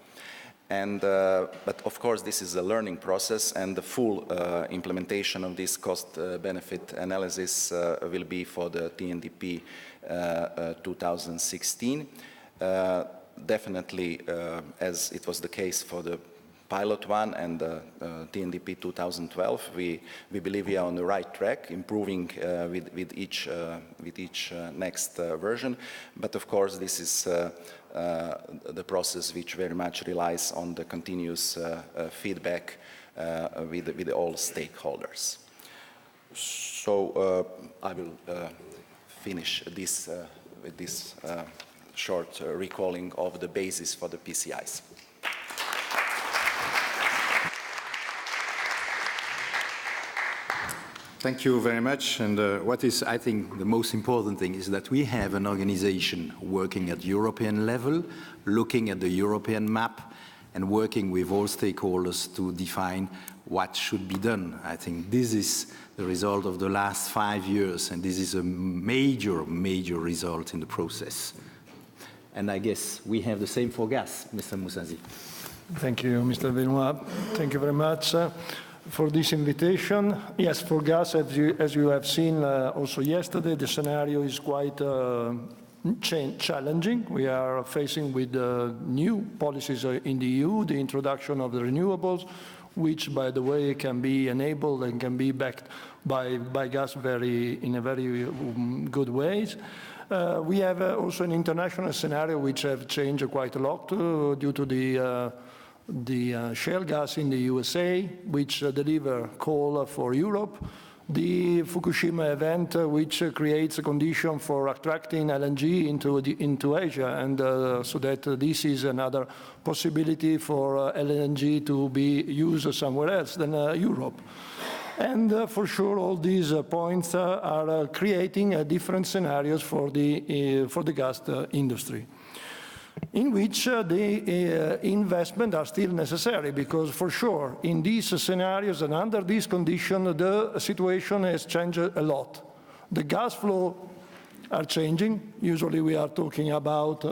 Speaker 3: And, but of course this is a learning process, and the full implementation of this cost-benefit analysis will be for the TYNDP 2016. Definitely, as it was the case for the pilot one and the TYNDP 2012, we believe we are on the right track, improving with each next version. But of course, this is the process which very much relies on the continuous feedback with all stakeholders. So I will finish this with this short recalling of the basis for the PCIs.
Speaker 2: Thank you very much. And what is, I think, the most important thing is that we have an organization working at European level, looking at the European map, and working with all stakeholders to define what should be done. I think this is the result of the last 5 years, and this is a major, major result in the process. And I guess we have the same for gas, Mr. Moussazi.
Speaker 4: Thank you, Mr. Benoit. Thank you very much for this invitation. Yes, for gas, as you have seen also yesterday, the scenario is quite challenging. We are facing with new policies in the EU, the introduction of the renewables, which, by the way, can be enabled and can be backed by gas in a very good ways. We have also an international scenario which have changed quite a lot due to the shale gas in the USA, which deliver coal for Europe. The Fukushima event, which creates a condition for attracting LNG into Asia, and so that this is another possibility for LNG to be used somewhere else than Europe. And for sure, all these points are creating different scenarios for the gas industry, in which the investment are still necessary, because for sure, in these scenarios and under this condition, the situation has changed a lot. The gas flow are changing. Usually we are talking about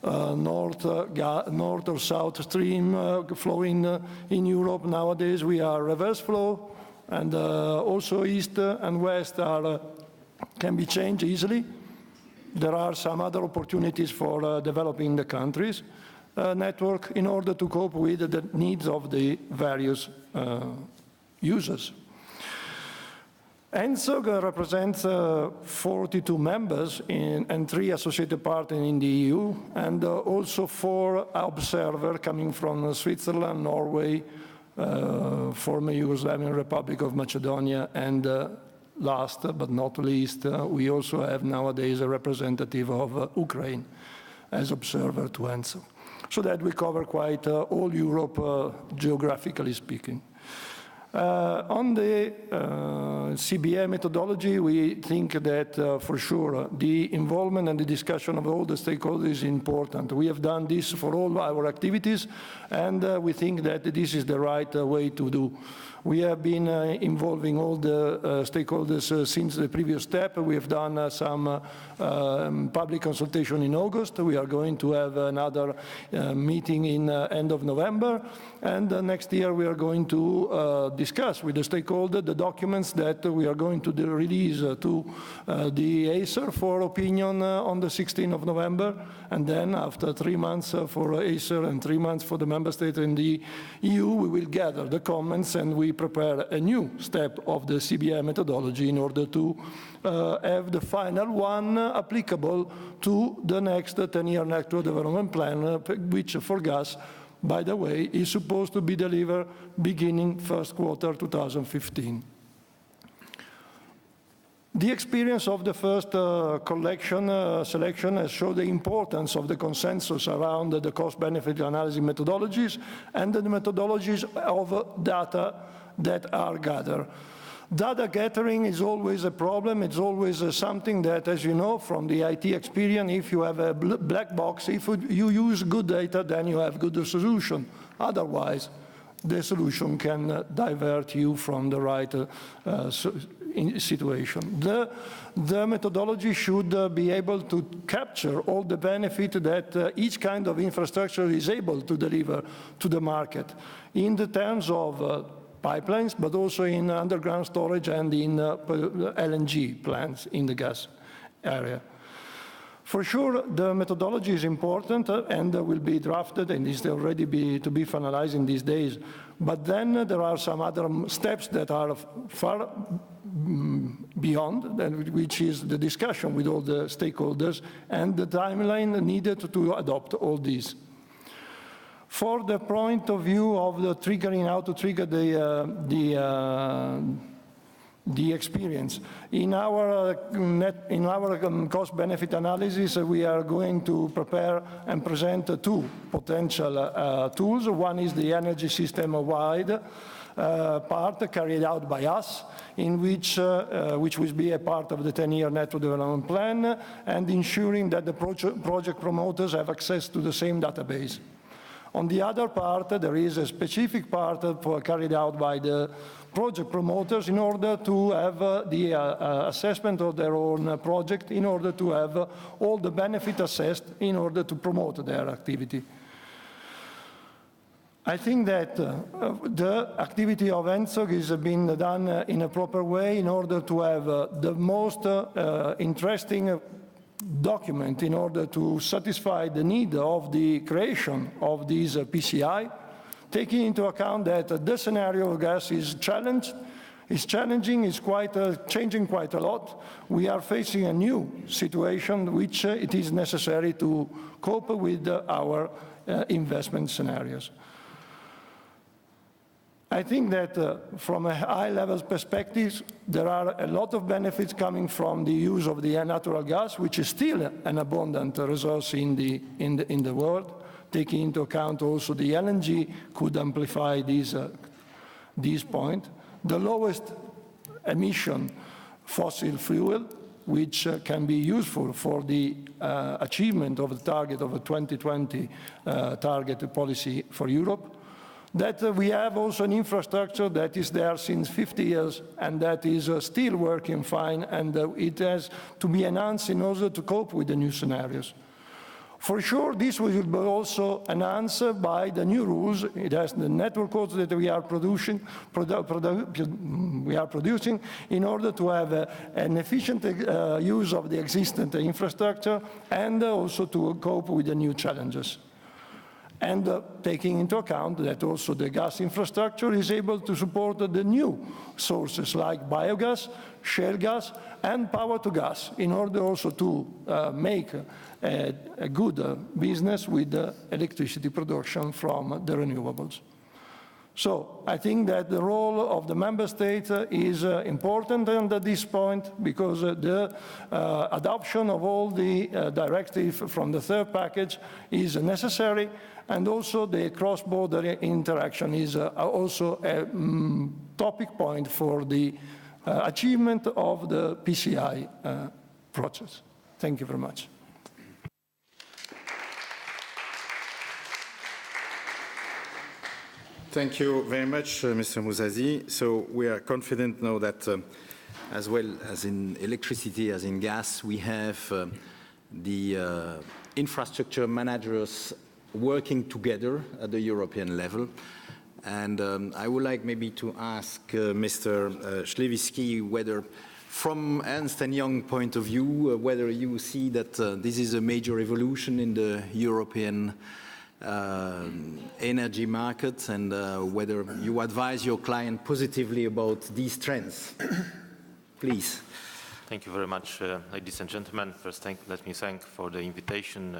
Speaker 4: north or south stream flowing in Europe. Nowadays we are reverse flow, and also east and west can be changed easily. There are some other opportunities for developing the country's network in order to cope with the needs of the various users. ENTSOG represents 42 members and 3 associated partners in the EU, and also 4 observers coming from Switzerland, Norway, former Yugoslavian Republic of Macedonia, and last but not least, we also have nowadays a representative of Ukraine as observer to ENTSOG. So that we cover quite all Europe, geographically speaking. On the CBA methodology, we think that for sure the involvement and the discussion of all the stakeholders is important. We have done this for all our activities, and we think that this is the right way to do. We have been involving all the stakeholders since the previous step. We have done some public consultation in August. We are going to have another meeting in end of November. And next year we are going to discuss with the stakeholder the documents that we are going to release to the ACER for opinion on the 16th of November. And then after 3 months for ACER and 3 months for the member state in the EU, we will gather the comments and we prepare a new step of the CBI methodology in order to have the final one applicable to the next 10-year network development plan, which for gas, by the way, is supposed to be delivered beginning first quarter 2015. The experience of the first selection has shown the importance of the consensus around the cost-benefit analysis methodologies and the methodologies of data that are gathered. Data gathering is always a problem. It's always something that, as you know from the IT experience, if you have a black box, if you use good data, then you have good solution. Otherwise, the solution can divert you from the right situation. The methodology should be able to capture all the benefit that each kind of infrastructure is able to deliver to the market in the terms of pipelines, but also in underground storage and in LNG plants in the gas area. For sure, the methodology is important and will be drafted and is already to be finalized in these days. But then there are some other steps that are far beyond, which is the discussion with all the stakeholders and the timeline needed to adopt all these. For the point of view of the triggering, how to trigger the experience. In our cost-benefit analysis, we are going to prepare and present 2 potential tools. One is the energy system-wide part carried out by us, in which will be a part of the 10-year network development plan, and ensuring that the project promoters have access to the same database. On the other part, there is a specific part carried out by the project promoters in order to have the assessment of their own project, in order to have all the benefit assessed in order to promote their activity. I think that the activity of ENTSOG is being done in a proper way in order to have the most interesting document in order to satisfy the need of the creation of this PCI, taking into account that the scenario of gas is challenging, is changing quite a lot. We are facing a new situation which it is necessary to cope with our investment scenarios. I think that from a high-level perspective, there are a lot of benefits coming from the use of the natural gas, which is still an abundant resource in the world. Taking into account also the LNG could amplify this point. The lowest emission fossil fuel, which can be useful for the achievement of the target of a 2020 target policy for Europe. That we have also an infrastructure that is there since 50 years and that is still working fine, and it has to be enhanced in order to cope with the new scenarios. For sure, this will be also enhanced by the new rules. It has the network codes that we are producing in order to have an efficient use of the existing infrastructure and also to cope with the new challenges. And taking into account that also the gas infrastructure is able to support the new sources like biogas, shale gas, and power to gas, in order also to make a good business with electricity production from the renewables. So I think that the role of the member states is important at this point, because the adoption of all the directives from the third package is necessary, and also the cross-border interaction is also a topic point for the achievement of the PCI process. Thank you very much.
Speaker 2: Thank you very much, Mr. Musazi. So we are confident now that as well as in electricity as in gas, we have the infrastructure managers working together at the European level. And I would like maybe to ask Mr. Śliwicki whether, from Ernst & Young point of view, whether you see that this is a major evolution in the European energy market, and whether you advise your client positively about these trends. Please.
Speaker 5: Thank you very much, ladies and gentlemen. First, let me thank for the invitation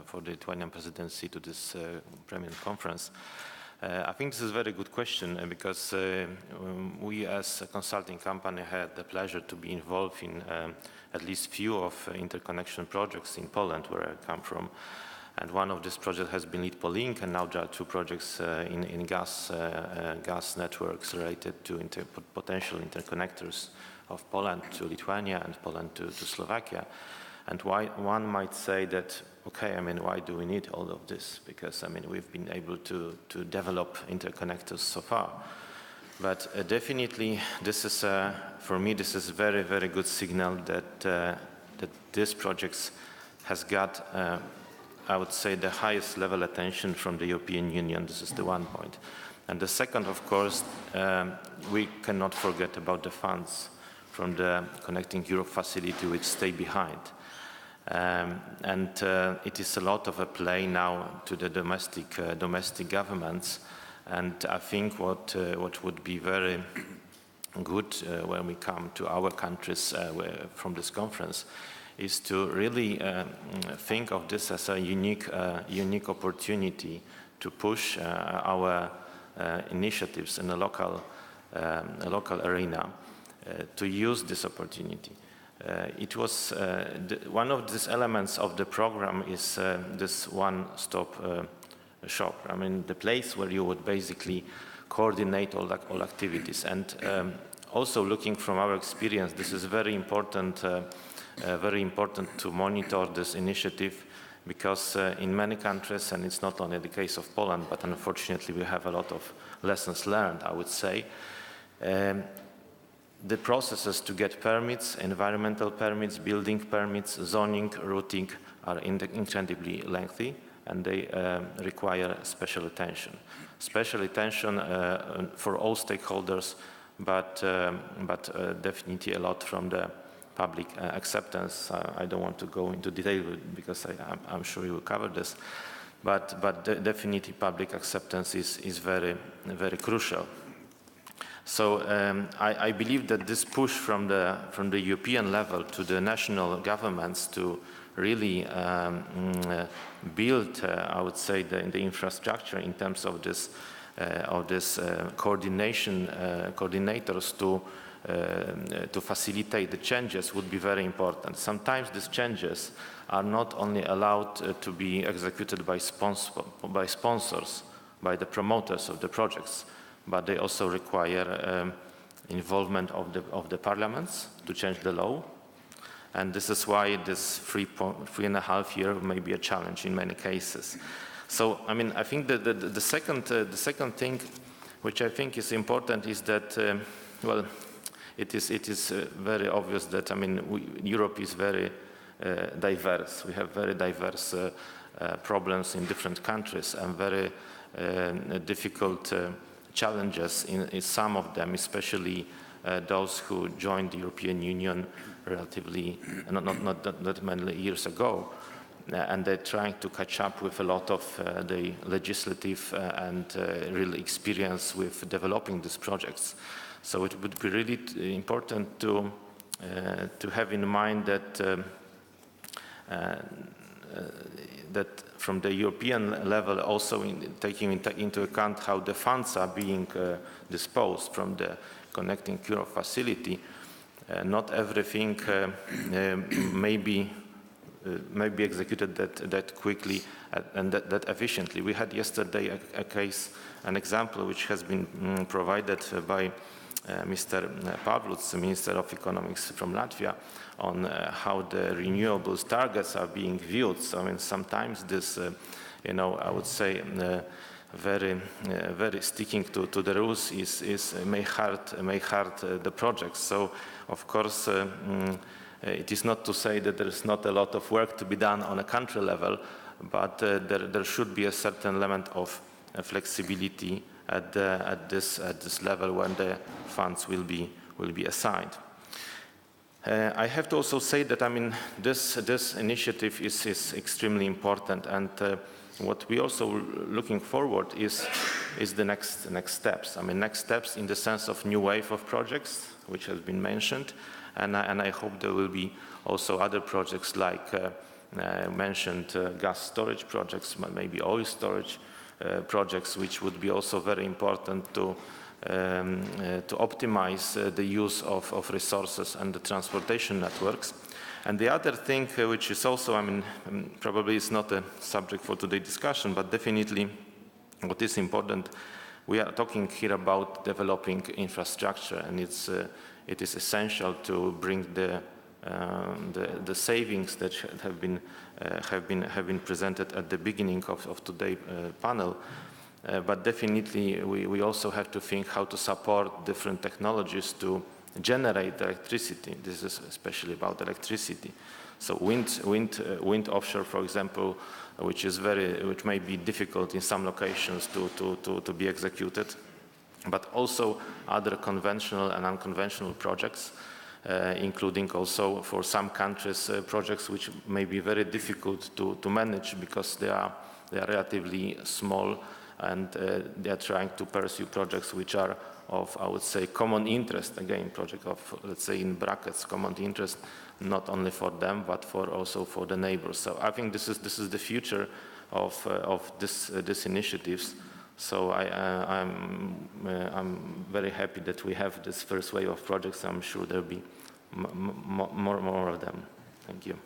Speaker 5: for the Lithuanian presidency to this prominent conference. I think this is a very good question, because we as a consulting company had the pleasure to be involved in at least few of interconnection projects in Poland, where I come from. And one of these projects has been LitPolLink, and now there are two projects in gas networks related to potential interconnectors of Poland to Lithuania and Poland to Slovakia. And one might say that, okay, I mean, why do we need all of this? Because, I mean, we've been able to develop interconnectors so far. But definitely, this is, for me, this is a very, very good signal that this project has got I would say, the highest level attention from the European Union. This is the one point. And the second, of course, we cannot forget about the funds from the Connecting Europe facility, which stay behind. And it is a lot of a play now to the domestic governments. And I think what would be very good when we come to our countries from this conference is to really think of this as a unique opportunity to push our initiatives in a local arena to use this opportunity. It was one of these elements of the program is this one-stop shop. I mean, the place where you would basically coordinate all activities. And also looking from our experience, this is very important to monitor this initiative, because in many countries, and it's not only the case of Poland, but unfortunately we have a lot of lessons learned, I would say. The processes to get permits, environmental permits, building permits, zoning, routing are incredibly lengthy, and they require special attention. Special attention for all stakeholders, but definitely a lot from the public acceptance. I don't want to go into detail because I'm sure you will cover this, but definitely public acceptance is very, very crucial. So I believe that this push from the European level to the national governments to really build, I would say, the infrastructure in terms of this coordinators to facilitate the changes would be very important. Sometimes these changes are not only allowed to be executed by sponsors, by the promoters of the projects, but they also require involvement of the parliaments to change the law. And this is why this 3.5 years may be a challenge in many cases. So, I mean, I think that the second thing which I think is important is that, well, it is very obvious that, I mean, Europe is very diverse. We have very diverse problems in different countries and very difficult challenges in some of them, especially those who joined the European Union relatively not that many years ago. and they're trying to catch up with a lot of the legislative and real experience with developing these projects. So it would be really important to have in mind that that from the European level, also taking into account how the funds are being disposed from the Connecting Europe facility, not everything may be executed that quickly and that efficiently. We had yesterday a case, an example which has been provided by Mr. Pavluc, the Minister of Economics from Latvia, on how the renewables targets are being viewed. So I mean, sometimes this, I would say, very sticking to the rules may hurt the projects. So of course, it is not to say that there is not a lot of work to be done on a country level, but there should be a certain element of flexibility at this level when the funds will be assigned. I have to also say that, I mean, this initiative is extremely important, and what we also looking forward is the next steps. I mean, next steps in the sense of new wave of projects, which has been mentioned, and I hope there will be also other projects like mentioned gas storage projects, maybe oil storage projects, which would be also very important to optimize the use of resources and the transportation networks. And the other thing, which is also, I mean, probably is not a subject for today's discussion, but definitely what is important, we are talking here about developing infrastructure, and it is essential to bring the savings that have been presented at the beginning of today's panel. But definitely we also have to think how to support different technologies to generate electricity. This is especially about electricity. So wind offshore, for example, which may be difficult in some locations to be executed, but also other conventional and unconventional projects, including also for some countries projects which may be very difficult to manage because they are relatively small, and they are trying to pursue projects which are of, I would say, common interest. Again, project of, let's say, in brackets, common interest, not only for them, but also for the neighbors. So I think this is the future of these initiatives. So I'm very happy that we have this first wave of projects. I'm sure there'll be more of them. Thank you.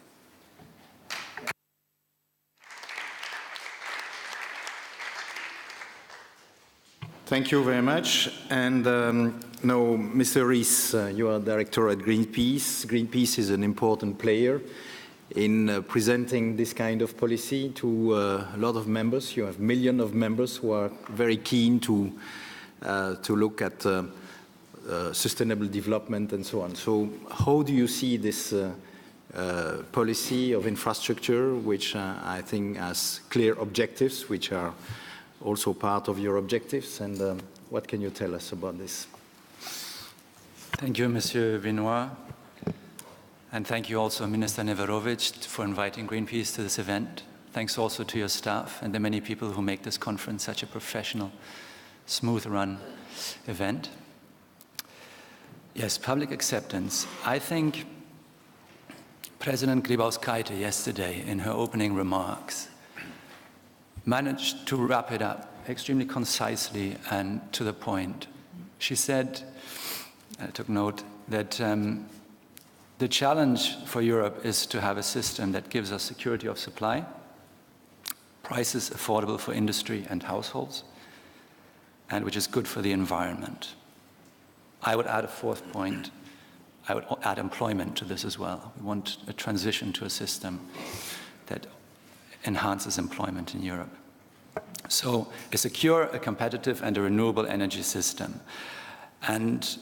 Speaker 2: Thank you very much. And now, Mr. Rees, you are director at Greenpeace. Greenpeace is an important player in presenting this kind of policy to a lot of members. You have millions of members who are very keen to look at sustainable development and so on. So how do you see this policy of infrastructure, which I think has clear objectives, which are also part of your objectives, and what can you tell us about this?
Speaker 6: Thank you, Monsieur Benoit, and thank you also, Minister Neverovic, for inviting Greenpeace to this event. Thanks also to your staff and the many people who make this conference such a professional, smooth-run event. Yes, public acceptance. I think President Grybauskaite yesterday, in her opening remarks, managed to wrap it up extremely concisely and to the point. She said, I took note, that the challenge for Europe is to have a system that gives us security of supply, prices affordable for industry and households, and which is good for the environment. I would add a fourth point. I would add employment to this as well. We want a transition to a system that enhances employment in Europe. So a secure, a competitive, and a renewable energy system. And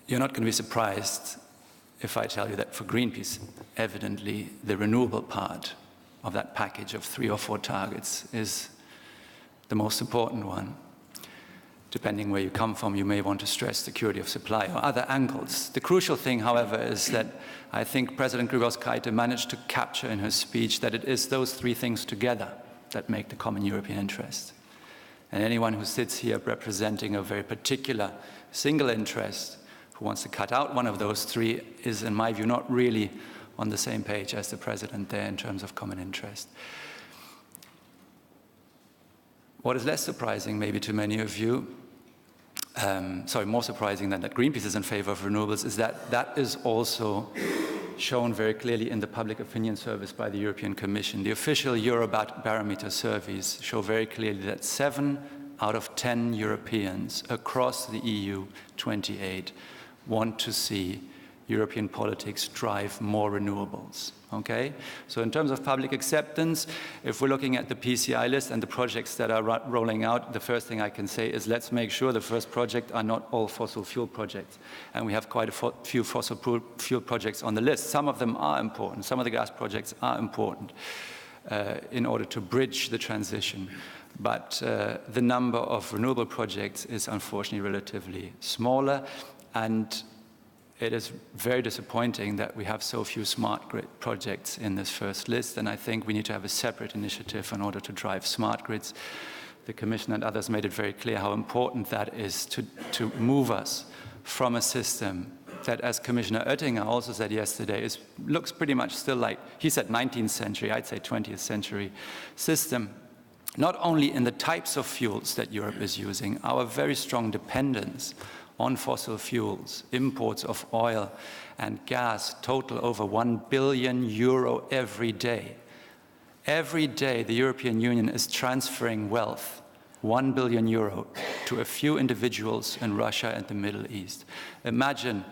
Speaker 6: you're not going to be surprised if I tell you that for Greenpeace, evidently, the renewable part of that package of 3 or 4 targets is the most important one. depending where you come from, you may want to stress security of supply or other angles. The crucial thing, however, is that I think President Grybauskaite managed to capture in her speech that it is those three things together that make the common European interest. And anyone who sits here representing a very particular single interest, who wants to cut out one of those three, is, in my view, not really on the same page as the President there in terms of common interest. What is less surprising, maybe to many of you, more surprising than that Greenpeace is in favor of renewables, is that that is also shown very clearly in the public opinion service by the European Commission. The official Eurobarometer surveys show very clearly that 7 out of 10 Europeans across the EU 28 want to see European politics drive more renewables. Okay? So in terms of public acceptance, if we're looking at the PCI list and the projects that are rolling out, the first thing I can say is let's make sure the first projects are not all fossil fuel projects. And we have quite a few fossil fuel projects on the list. Some of them are important. Some of the gas projects are important in order to bridge the transition. But the number of renewable projects is unfortunately relatively smaller, and it is very disappointing that we have so few smart grid projects in this first list, and I think we need to have a separate initiative in order to drive smart grids. The Commission and others made it very clear how important that is to move us from a system that, as Commissioner Oettinger also said yesterday, looks pretty much still like, he said 19th century, I'd say 20th century system, not only in the types of fuels that Europe is using, our very strong dependence on fossil fuels, imports of oil and gas total over €1 billion every day. Every day the European Union is transferring wealth, €1 billion, to a few individuals in Russia and the Middle East. Imagine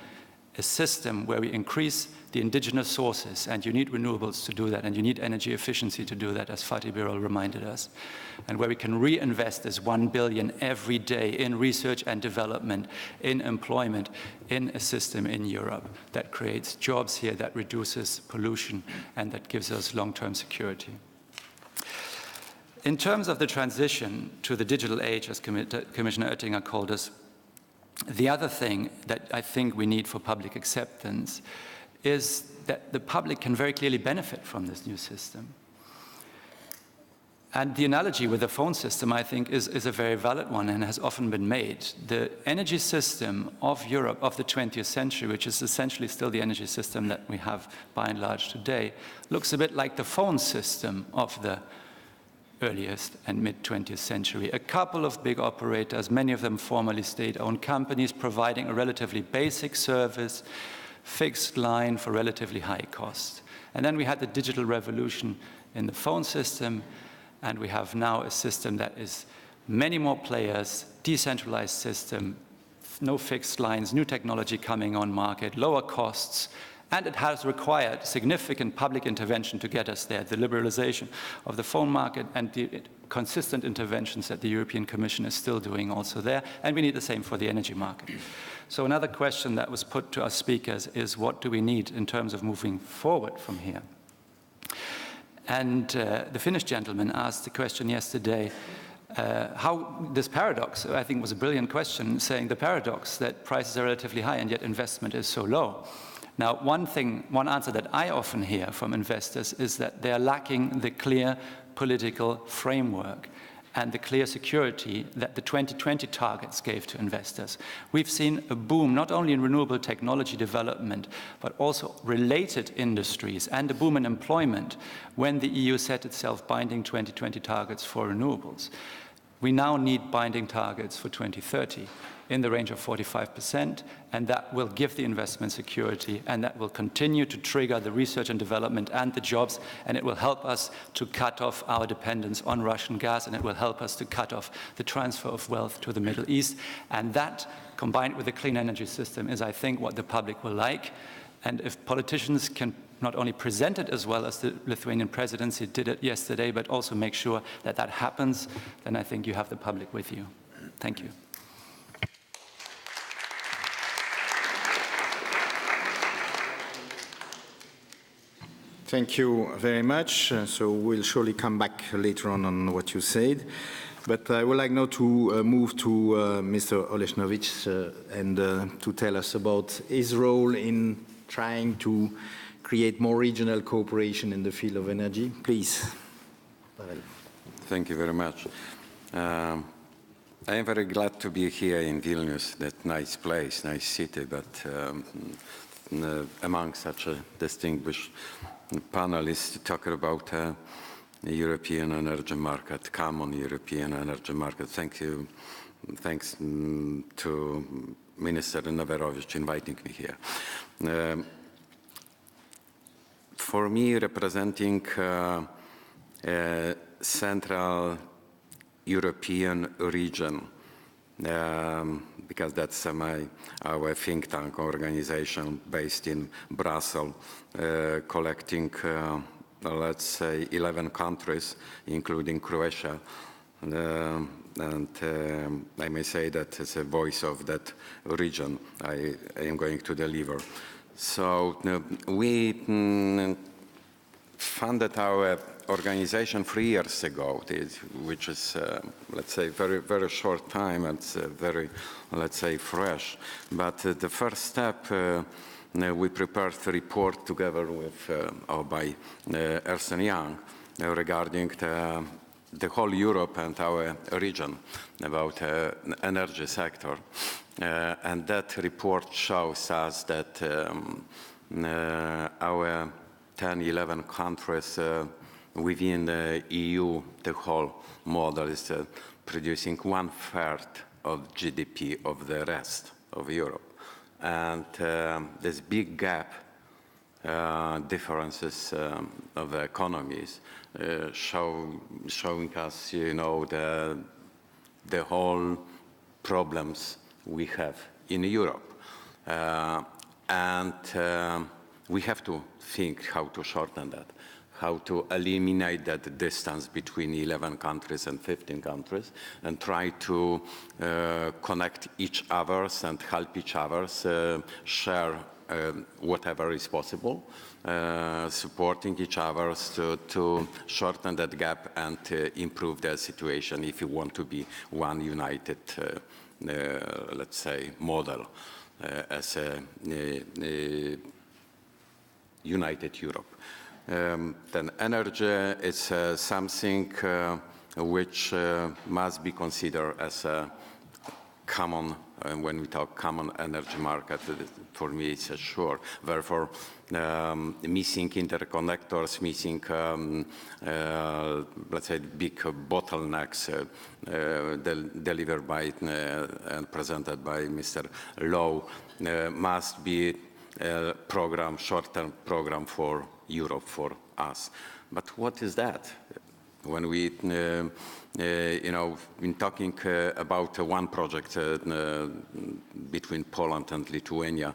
Speaker 6: a system where we increase the indigenous sources, and you need renewables to do that, and you need energy efficiency to do that, as Fatih Birol reminded us, and where we can reinvest this €1 billion every day in research and development, in employment, in a system in Europe that creates jobs here, that reduces pollution, and that gives us long-term security. In terms of the transition to the digital age, as Commissioner Oettinger called us, the other thing that I think we need for public acceptance is that the public can very clearly benefit from this new system. And the analogy with the phone system, I think, is a very valid one and has often been made. The energy system of Europe of the 20th century, which is essentially still the energy system that we have by and large today, looks a bit like the phone system of the earliest and mid-20th century. A couple of big operators, many of them formerly state-owned companies, providing a relatively basic service, fixed line for relatively high cost. And then we had the digital revolution in the phone system, and we have now a system that is many more players, decentralized system, no fixed lines, new technology coming on market, lower costs, and it has required significant public intervention to get us there, the liberalization of the phone market and the consistent interventions that the European Commission is still doing also there, and we need the same for the energy market. So another question that was put to our speakers is, what do we need in terms of moving forward from here? And the Finnish gentleman asked the question yesterday, how this paradox, I think was a brilliant question, saying the paradox that prices are relatively high and yet investment is so low. Now, one answer that I often hear from investors is that they are lacking the clear political framework and the clear security that the 2020 targets gave to investors. We've seen a boom not only in renewable technology development, but also related industries, and a boom in employment when the EU set itself binding 2020 targets for renewables. We now need binding targets for 2030 in the range of 45%, and that will give the investment security, and that will continue to trigger the research and development and the jobs, and it will help us to cut off our dependence on Russian gas, and it will help us to cut off the transfer of wealth to the Middle East. And that, combined with a clean energy system, is, I think, what the public will like. And if politicians can not only present it as well as the Lithuanian presidency did it yesterday, but also make sure that that happens, then I think you have the public with you. Thank you.
Speaker 2: Thank you very much. So we'll surely come back later on what you said. But I would like now to move to Mr. Oleshnovich and to tell us about his role in trying to create more regional cooperation in the field of energy. Please.
Speaker 7: Thank you very much. I am very glad to be here in Vilnius, that nice place, nice city, but among such a distinguished panelists talking about the European energy market, common European energy market. Thank you. Thanks to Minister Neverovich inviting me here. For me, representing Central European region, because that's our think tank organization based in Brussels, collecting, let's say, 11 countries, including Croatia. And I may say that as a voice of that region, I am going to deliver. So we funded our organization 3 years ago, which is, let's say, very, very short time and very, let's say, fresh. But the first step, we prepared a report together with, by Ernst & Young regarding the whole Europe and our region about energy sector. And that report shows us that our 10, 11 countries within the EU, the whole model is producing 1/3 of GDP of the rest of Europe. And this big gap, differences of the economies, showing us, you know, the whole problems we have in Europe. And we have to think how to shorten that, how to eliminate that distance between 11 countries and 15 countries, and try to connect each other and help each other share whatever is possible, supporting each other to shorten that gap and improve the situation if you want to be one united, let's say, model as a united Europe. Then energy is something which must be considered as a common, when we talk common energy market, for me it's sure. Therefore, missing interconnectors, missing, let's say, big bottlenecks delivered by and presented by Mr. Lowe must be a program, short-term program for Europe, for us. But what is that? When we, you know, been talking about one project between Poland and Lithuania,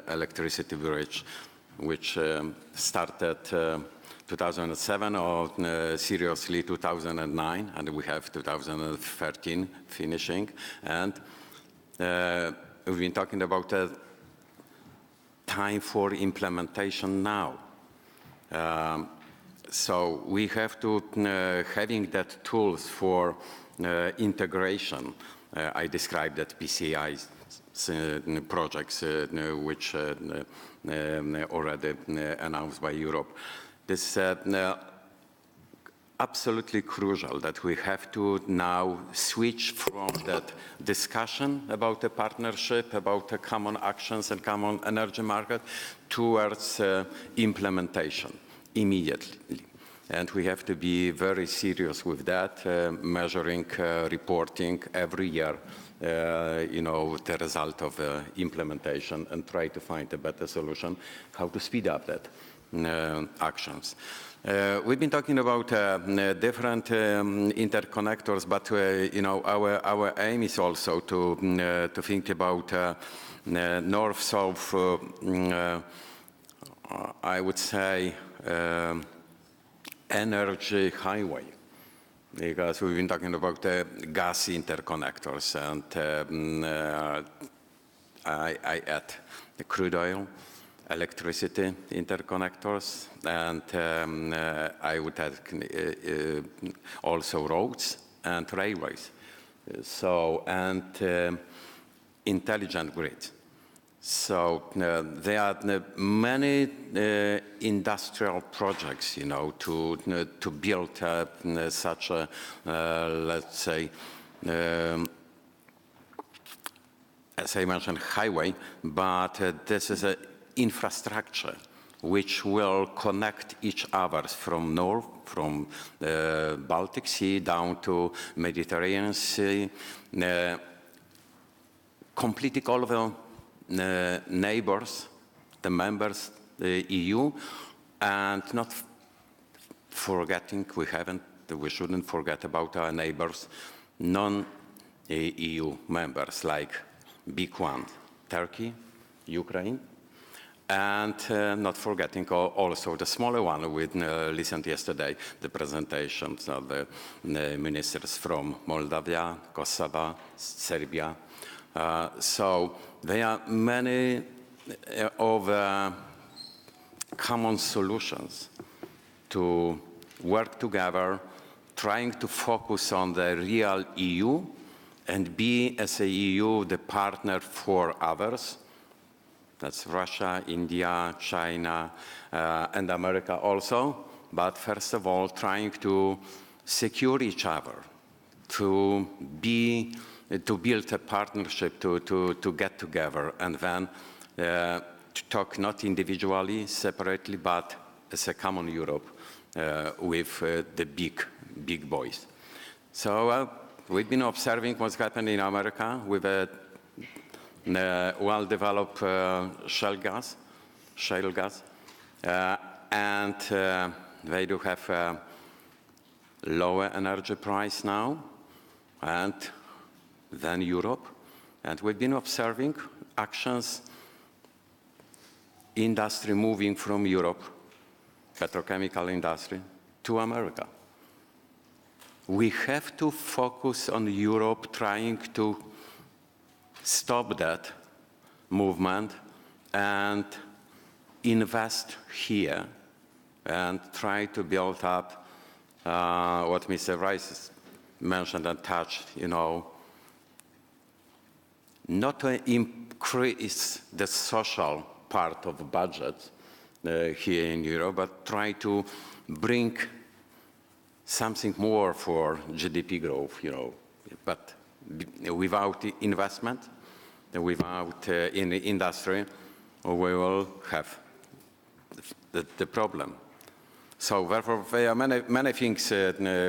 Speaker 7: electricity bridge, which started 2007 or seriously 2009, and we have 2013 finishing. And we've been talking about time for implementation now. So we have to, having that tools for integration. I described that PCI projects which already announced by Europe. This absolutely crucial that we have to now switch from that discussion about a partnership, about common actions and common energy market towards implementation immediately. And we have to be very serious with that, measuring, reporting every year, you know, the result of implementation and try to find a better solution, how to speed up that actions. We've been talking about different interconnectors, but you know, our aim is also to think about north-south, I would say, energy highway, because we've been talking about gas interconnectors, and I add the crude oil, electricity interconnectors, and I would add also roads and railways. So, and intelligent grids. So there are many industrial projects, you know, to build such a, let's say, as I mentioned, highway, but this is an infrastructure which will connect each other from north, from the Baltic Sea down to Mediterranean Sea, completing all of the neighbors, the members, the EU, and not forgetting, we shouldn't forget about our neighbors, non-EU members like big one, Turkey, Ukraine, and not forgetting also the smaller one. We listened yesterday the presentations of the ministers from Moldavia, Kosovo, Serbia. So there are many of common solutions to work together, trying to focus on the real EU and be, as a EU, the partner for others. That's Russia, India, China, and America also. But first of all, trying to secure each other, to build a partnership, to get together, and then to talk not individually, separately, but as a common Europe with the big boys. So we've been observing what's happening in America with a well-developed shale gas, and they do have a lower energy price now, and than Europe. And we've been observing actions, industry moving from Europe, petrochemical industry, to America. We have to focus on Europe, trying to stop that movement and invest here and try to build up what Mr. Rice mentioned and touched, you know, not to increase the social part of the budget here in Europe, but try to bring something more for GDP growth, you know, but without investment, without in the industry, we will have the problem. So therefore, there are many things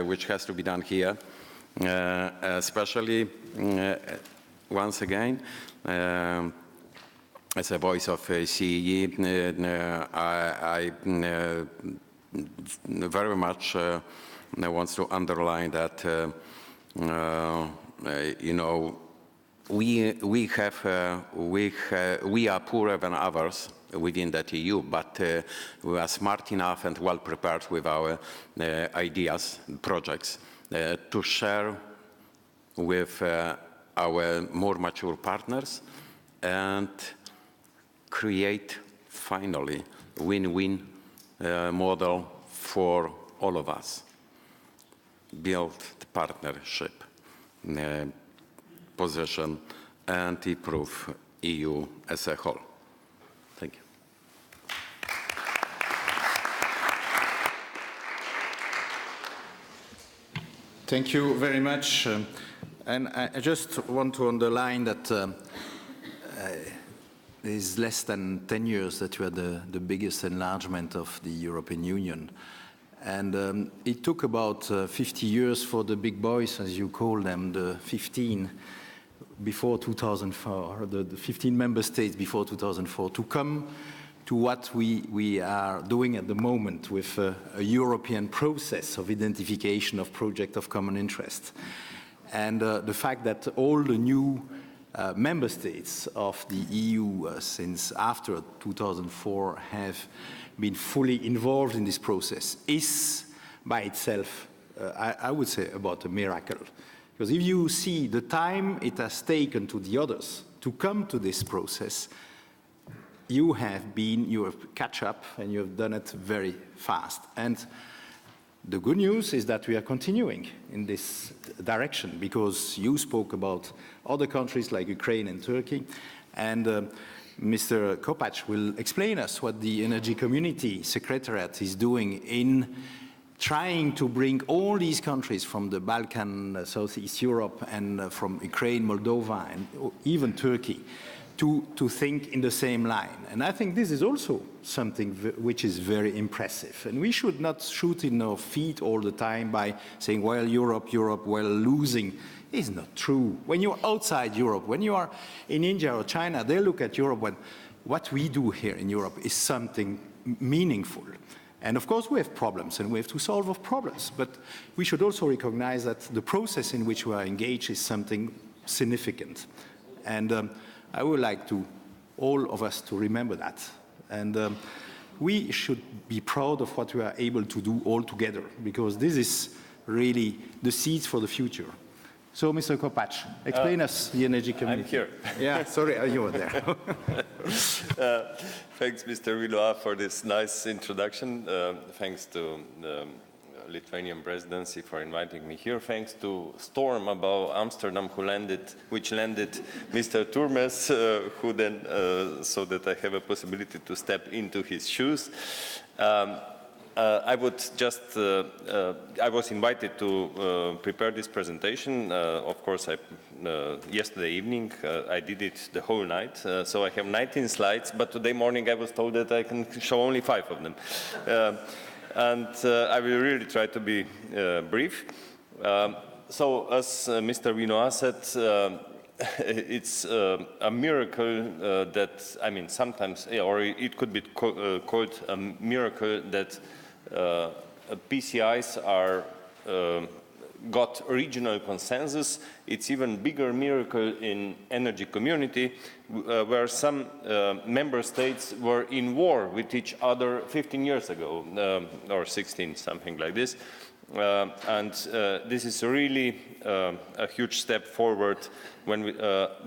Speaker 7: which has to be done here, especially once again, as a voice of CEE, I very much want to underline that you know, we are poorer than others within that EU, but we are smart enough and well prepared with our ideas, projects, to share with our more mature partners and create finally win-win model for all of us. Build the partnership position and improve EU as a whole. Thank you.
Speaker 2: Thank you very much. And I just want to underline that it is less than 10 years that we had the biggest enlargement of the European Union. And it took about 50 years for the big boys, as you call them, the 15 before 2004, the 15 member states before 2004, to come to what we are doing at the moment with a European process of identification of projects of common interest. And the fact that all the new member states of the EU since after 2004 have been fully involved in this process is by itself, I would say, about a miracle. Because if you see the time it has taken to the others to come to this process, you have catch up and you have done it very fast. And The good news is that we are continuing in this direction, because you spoke about other countries like Ukraine and Turkey, and Mr. Kopacz will explain us what the Energy Community Secretariat is doing in trying to bring all these countries from the Balkan, Southeast Europe, and from Ukraine, Moldova, and even Turkey, to think in the same line. And I think this is also something which is very impressive. And we should not shoot in our feet all the time by saying, well, Europe, well, losing. It's not true. When you're outside Europe, when you are in India or China, they look at Europe when what we do here in Europe is something meaningful. And of course, we have problems, and we have to solve our problems. But we should also recognize that the process in which we are engaged is something significant. And I would like to, all of us, to remember that. And we should be proud of what we are able to do all together, because this is really the seeds for the future. So, Mr. Kopacz, explain us the energy community.
Speaker 8: I'm here.
Speaker 2: Yeah, sorry, you were there.
Speaker 8: Thanks, Mr. Villard, for this nice introduction. Thanks to the Lithuanian presidency for inviting me here. Thanks to Storm above Amsterdam, which landed Mr. Turmes, who then, so that I have a possibility to step into his shoes. I would just, I was invited to prepare this presentation. Of course, yesterday evening, I did it the whole night. So I have 19 slides, but today morning I was told that I can show only 5 of them. And I will really try to be brief. So as Mr. Vinoa said, it's a miracle that, I mean, sometimes, or it could be called a miracle that PCIs are got regional consensus. It's even bigger miracle in energy community, where some member states were in war with each other 15 years ago, or 16, something like this. And this is really a huge step forward when we,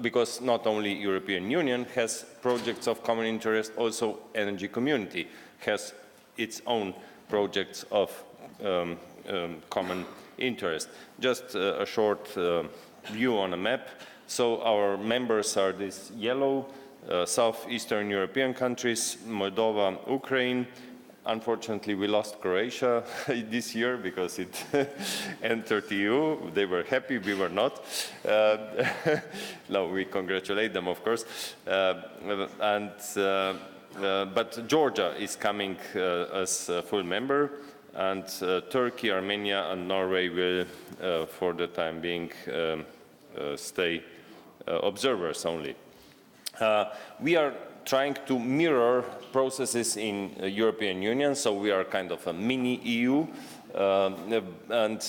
Speaker 8: because not only European Union has projects of common interest, also energy community has its own projects of common interest. Just a short view on a map. So our members are these yellow southeastern European countries, Moldova, Ukraine. Unfortunately, we lost Croatia this year because it entered the EU. They were happy, we were not. No, we congratulate them, of course. But Georgia is coming as a full member, and Turkey, Armenia, and Norway will, for the time being, stay observers only. We are trying to mirror processes in European Union, so we are kind of a mini EU, and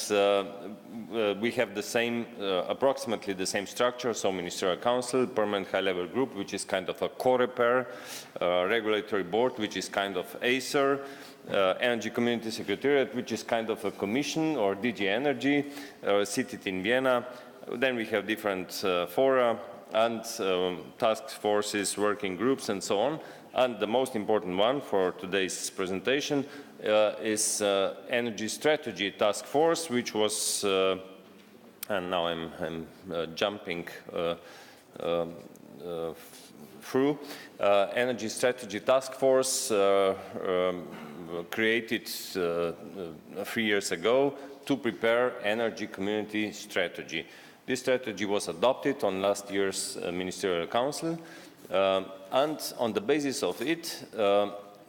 Speaker 8: we have the same, approximately the same structure, so Ministerial Council, Permanent High-Level Group, which is kind of a COREPER, Regulatory Board, which is kind of ACER, Energy Community Secretariat, which is kind of a commission, or DG Energy, seated in Vienna. Then we have different fora, and task forces, working groups, and so on. And the most important one for today's presentation is Energy Strategy Task Force, which was, and now I'm jumping through, Energy Strategy Task Force created 3 years ago to prepare energy community strategy. This strategy was adopted on last year's Ministerial Council, and on the basis of it,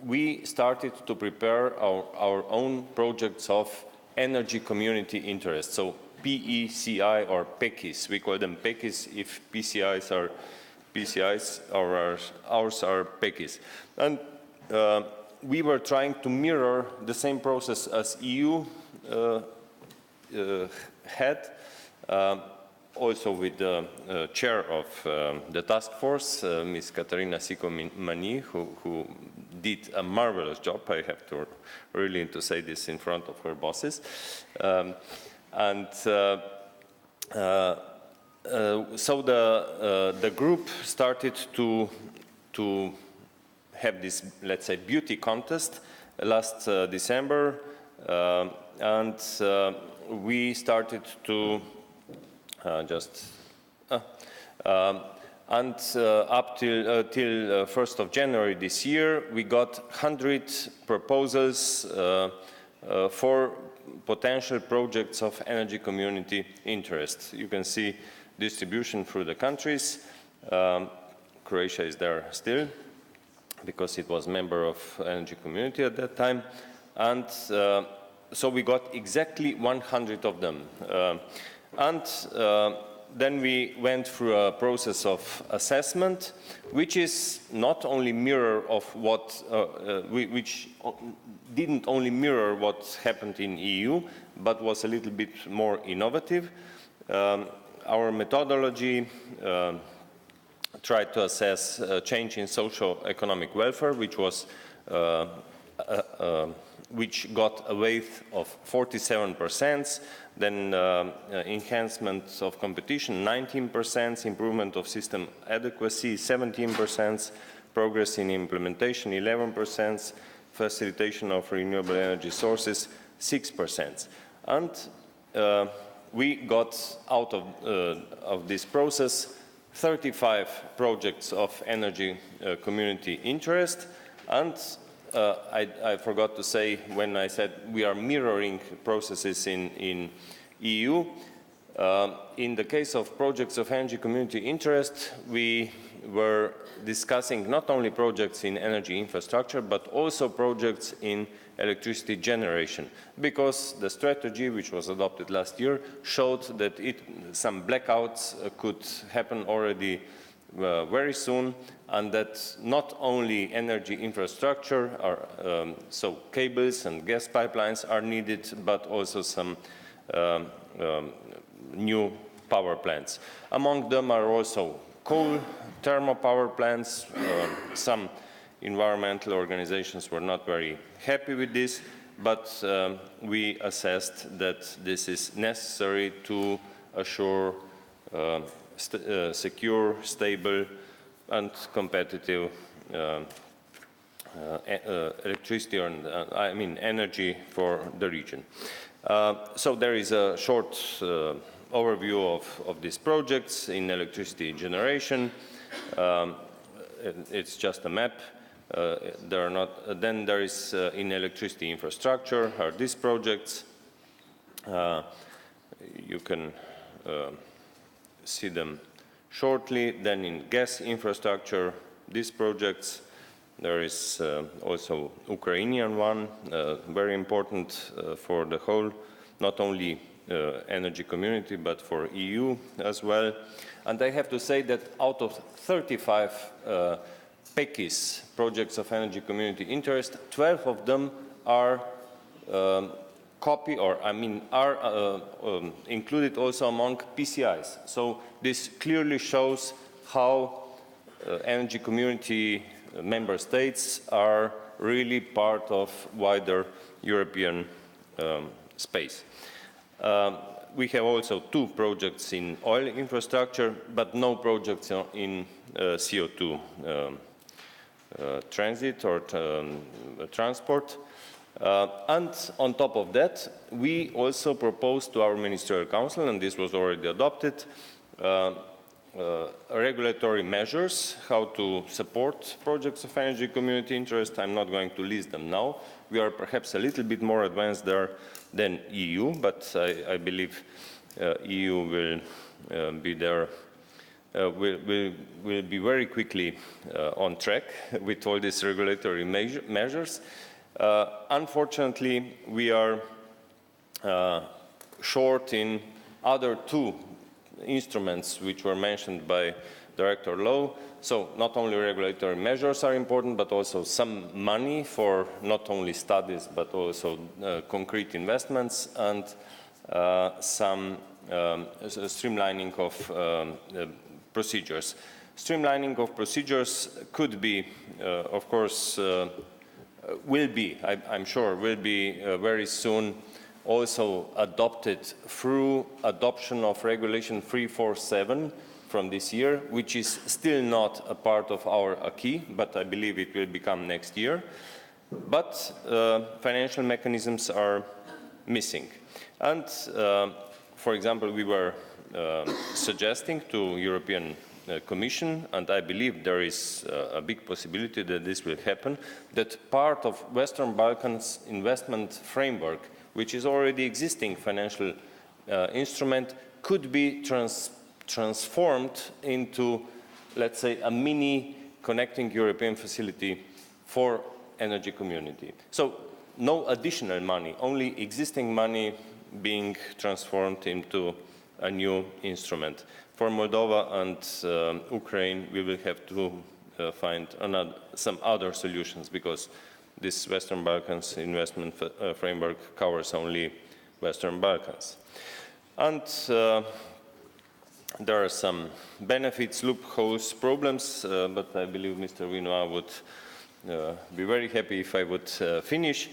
Speaker 8: we started to prepare our own projects of energy community interest, so PECI or PECIs. We call them PECIs if PCIs are PCIs, ours are PECIs. And we were trying to mirror the same process as EU had, also with the chair of the task force, Ms. Katarina Sico-Mani, who did a marvelous job. I have to really to say this in front of her bosses. So the group started to have this, let's say, beauty contest last December. and we started to up till 1st of January this year, we got 100 proposals for potential projects of energy community interest. You can see distribution through the countries. Croatia is there still, because it was member of energy community at that time. And so we got exactly 100 of them. Then we went through a process of assessment, which is not only mirror of what, which didn't only mirror what happened in EU, but was a little bit more innovative. Our methodology tried to assess change in socio-economic welfare, which was which got a weight of 47%, then enhancement of competition 19%, improvement of system adequacy 17%, progress in implementation 11%, facilitation of renewable energy sources 6%. And we got out of this process 35 projects of energy community interest, and I forgot to say when I said we are mirroring processes in EU. In the case of projects of energy community interest, we were discussing not only projects in energy infrastructure, but also projects in electricity generation, because the strategy, which was adopted last year, showed that some blackouts could happen already very soon, and that not only energy infrastructure, so cables and gas pipelines are needed, but also some new power plants. Among them are also coal, thermal power plants. Some environmental organizations were not very happy with this, but we assessed that this is necessary to assure secure, stable, and competitive electricity, and energy for the region. So there is a short overview of these projects in electricity generation. It's just a map. There are not. Then there is in electricity infrastructure are these projects. You can see them shortly. Then in gas infrastructure, these projects. There is also Ukrainian one, very important for the whole, not only energy community, but for EU as well. And I have to say that out of 35 PECIS, projects of energy community interest, 12 of them are included also among PCIs. So this clearly shows how energy community member states are really part of wider European space. We have also 2 projects in oil infrastructure, but no projects in CO2 transit or transport. And on top of that, we also proposed to our Ministerial Council, and this was already adopted, regulatory measures, how to support projects of energy community interest. I'm not going to list them now. We are perhaps a little bit more advanced there than EU, but I believe EU will be there, will be very quickly on track with all these regulatory measures. Unfortunately, we are short in other 2 instruments which were mentioned by Director Lowe. So not only regulatory measures are important, but also some money for not only studies, but also concrete investments, and some streamlining of procedures. Streamlining of procedures could be, of course, will be, I'm sure, will be very soon also adopted through adoption of Regulation 347 from this year, which is still not a part of our acquis, but I believe it will become next year. but financial mechanisms are missing. And for example, we were suggesting to European Commission, and I believe there is a big possibility that this will happen, that part of Western Balkans investment framework, which is already existing financial instrument, could be transformed into, let's say, a mini connecting European facility for energy community. So no additional money, only existing money being transformed into a new instrument. For Moldova and Ukraine, we will have to find some other solutions, because this Western Balkans investment framework covers only Western Balkans. And there are some benefits, loopholes, problems, but I believe Mr. Vinoa would be very happy if I would finish.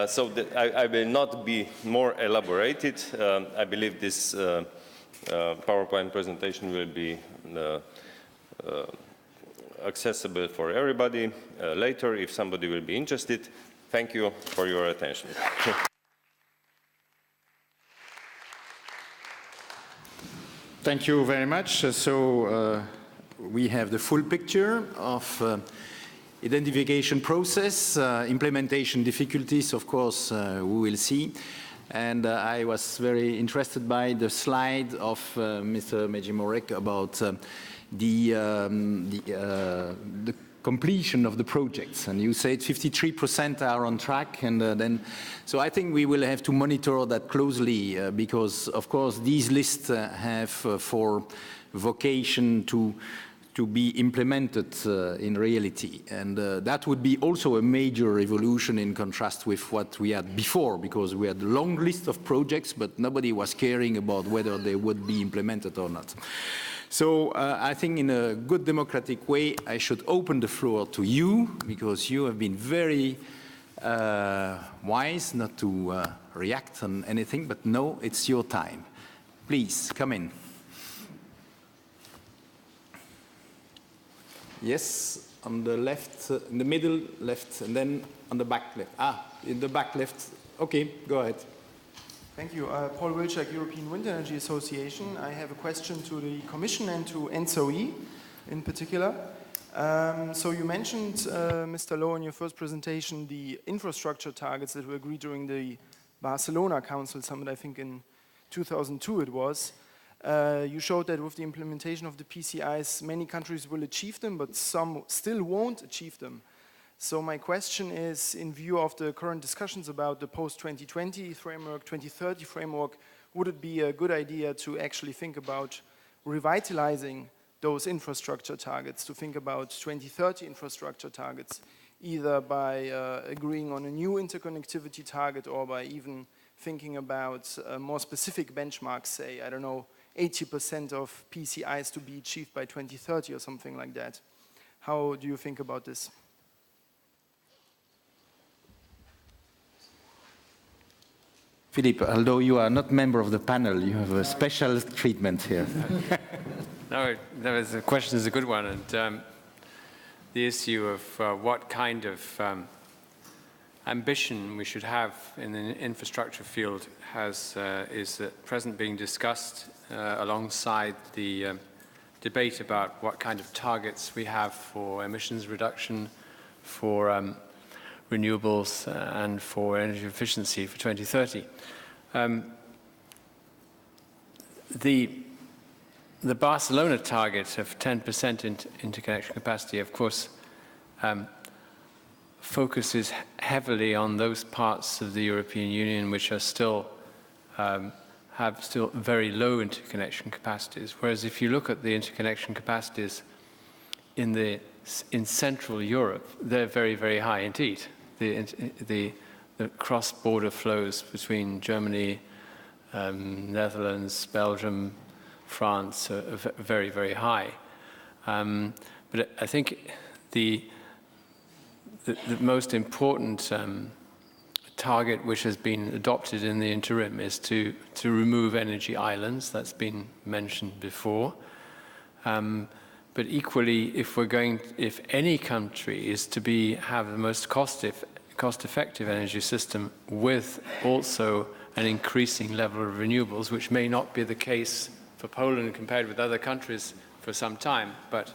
Speaker 8: So I will not be more elaborated. I believe this PowerPoint presentation will be accessible for everybody later if somebody will be interested. Thank you for your attention.
Speaker 2: Thank you very much. So we have the full picture of identification process, implementation difficulties, of course, we will see. And I was very interested by the slide of Mr. Mejimorek about the completion of the projects. And you said 53% are on track. And so I think we will have to monitor that closely because, of course, these lists have for vocation to be implemented in reality. And that would be also a major evolution in contrast with what we had before, because we had a long list of projects, but nobody was caring about whether they would be implemented or not. So I think in a good democratic way, I should open the floor to you, because you have been very wise not to react on anything, but no, it's your time. Please, come in. Yes, on the left, in the middle left, and then on the back left. In the back left. Okay, go ahead.
Speaker 9: Thank you. Paul Wilczek, European Wind Energy Association. I have a question to the Commission and to ENTSO-E in particular. So you mentioned, Mr. Lowe, in your first presentation, the infrastructure targets that were agreed during the Barcelona Council Summit, I think in 2002 it was. You showed that with the implementation of the PCIs, many countries will achieve them, but some still won't achieve them. So my question is, in view of the current discussions about the post-2020 framework, 2030 framework, would it be a good idea to actually think about revitalizing those infrastructure targets, to think about 2030 infrastructure targets, either by agreeing on a new interconnectivity target or by even thinking about more specific benchmarks, say, I don't know, 80% of PCIs to be achieved by 2030 or something like that. How do you think about this?
Speaker 2: Philippe, although you are not member of the panel, you have a special treatment here.
Speaker 1: No, the question is a good one, and the issue of what kind of ambition we should have in the infrastructure field is at present being discussed alongside the debate about what kind of targets we have for emissions reduction, for renewables, and for energy efficiency for 2030. The Barcelona target of 10% interconnection capacity, of course, focuses heavily on those parts of the European Union which are still have very low interconnection capacities. Whereas if you look at the interconnection capacities in Central Europe, they're very, very high indeed. The cross-border flows between Germany, Netherlands, Belgium, France are very, very high. But I think the most important target which has been adopted in the interim is to remove energy islands. That's been mentioned before. But equally, if any country is to have the most cost-effective energy system with also an increasing level of renewables, which may not be the case for Poland compared with other countries for some time. But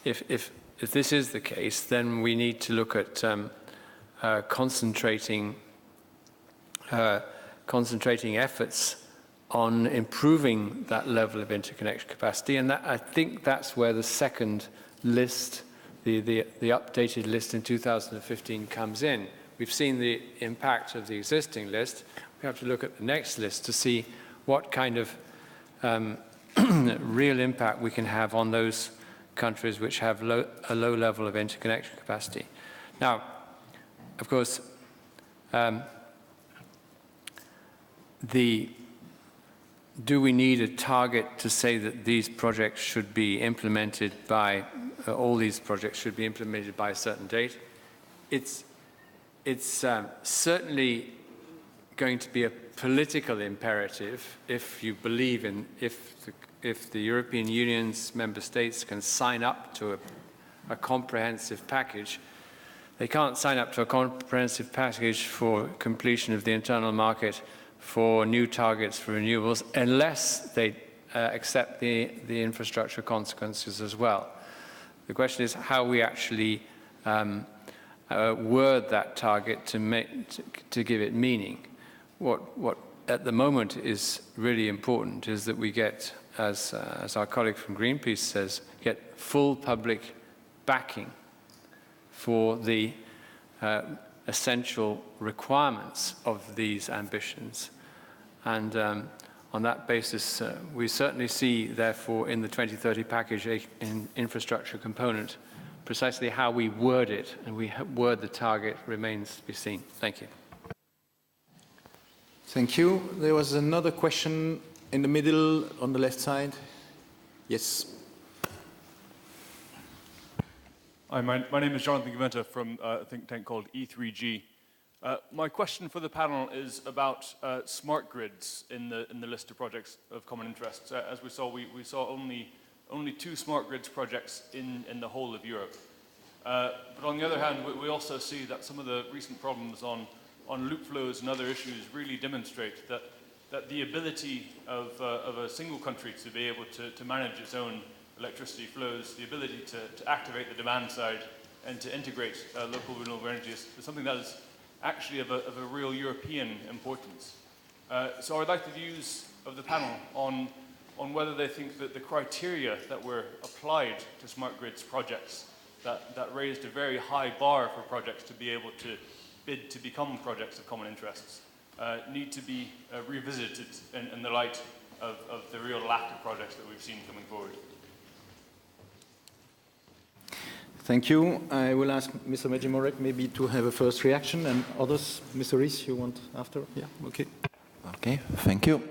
Speaker 1: if this is the case, then we need to look at concentrating efforts on improving that level of interconnection capacity. And I think that's where the second list, the updated list in 2015 comes in. We've seen the impact of the existing list. We have to look at the next list to see what kind of real impact we can have on those countries which have a low level of interconnection capacity. Now, of course, do we need a target to say that these projects should be implemented by, all these projects should be implemented by a certain date? It's certainly going to be a political imperative if you believe in, if the European Union's member states can sign up to a comprehensive package. They can't sign up to a comprehensive package for completion of the internal market for new targets for renewables unless they accept the infrastructure consequences as well. The question is how we actually word that target to give it meaning. What at the moment is really important is that we get, as our colleague from Greenpeace says, get full public backing for the essential requirements of these ambitions. And on that basis, we certainly see, therefore, in the 2030 package, an infrastructure component, precisely how we word it and we word the target remains to be seen. Thank you.
Speaker 2: Thank you. There was another question in the middle on the left side. Yes.
Speaker 10: Hi, my name is Jonathan Gaventa from a think tank called E3G. My question for the panel is about smart grids in the list of projects of common interest. As we saw only 2 smart grids projects in the whole of Europe. But on the other hand, we also see that some of the recent problems on loop flows and other issues really demonstrate that the ability of a single country to be able to manage its own electricity flows, the ability to activate the demand side and to integrate local renewable energy is something that is actually of a real European importance. So I'd like the views of the panel on whether they think that the criteria that were applied to smart grids projects that raised a very high bar for projects to be able to bid to become projects of common interests need to be revisited in the light of the real lack of projects that we've seen coming forward.
Speaker 2: Thank you. I will ask Mr. Medjimorek maybe to have a first reaction, and others. Mr. Rees, you want after? Yeah, okay.
Speaker 3: Okay, thank you.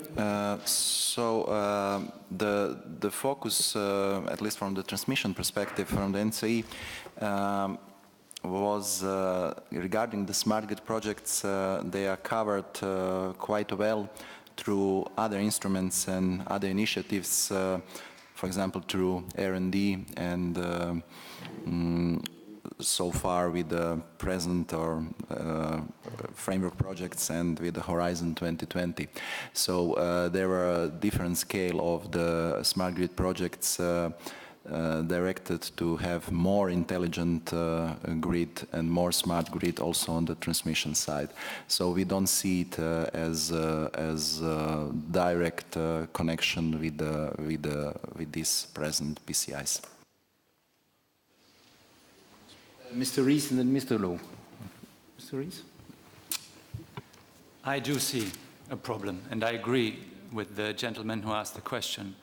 Speaker 3: The focus, at least from the transmission perspective, from the NCE, was regarding the smart grid projects. They are covered quite well through other instruments and other initiatives, for example, through R&D and so far with the present or framework projects and with the Horizon 2020. So there are a different scale of the smart grid projects directed to have more intelligent grid and more smart grid also on the transmission side. So we don't see it as direct connection with these present PCIs.
Speaker 2: Mr. Rees and then Mr. Lowe. Mr. Rees?
Speaker 6: I do see a problem, and I agree with the gentleman who asked the question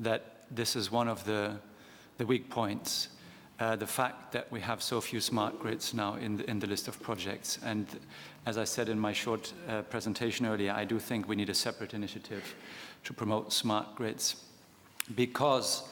Speaker 6: that this is one of the weak points, the fact that we have so few smart grids now in the list of projects. And as I said in my short presentation earlier, I do think we need a separate initiative to promote smart grids because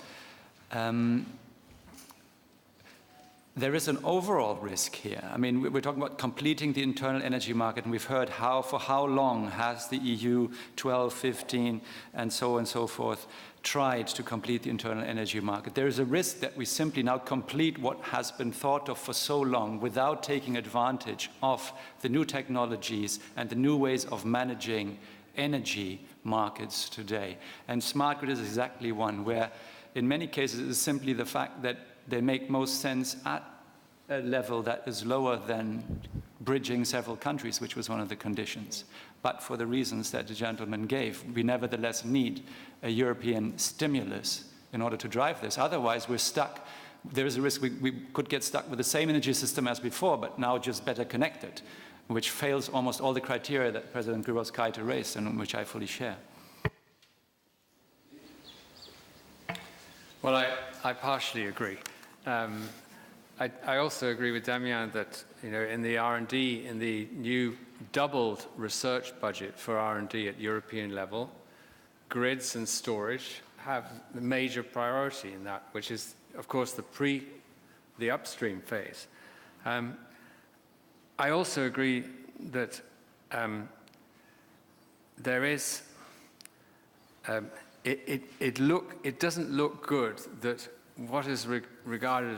Speaker 6: there is an overall risk here. I mean, we're talking about completing the internal energy market, and we've heard for how long has the EU, 12, 15, and so forth, tried to complete the internal energy market. There is a risk that we simply now complete what has been thought of for so long without taking advantage of the new technologies and the new ways of managing energy markets today. And smart grid is exactly one where, in many cases, it is simply the fact that they make most sense at a level that is lower than bridging several countries, which was one of the conditions. But for the reasons that the gentleman gave, we nevertheless need a European stimulus in order to drive this. Otherwise, we're stuck. There is a risk we could get stuck with the same energy system as before, but now just better connected, which fails almost all the criteria that President Grybauskaite raised and which I fully share.
Speaker 1: Well, I partially agree. I also agree with Damien that, you know, in the R&D, in the new doubled research budget for R&D at European level, grids and storage have the major priority in that, which is, of course, the upstream phase. I also agree that there is, it doesn't look good that what is regarded,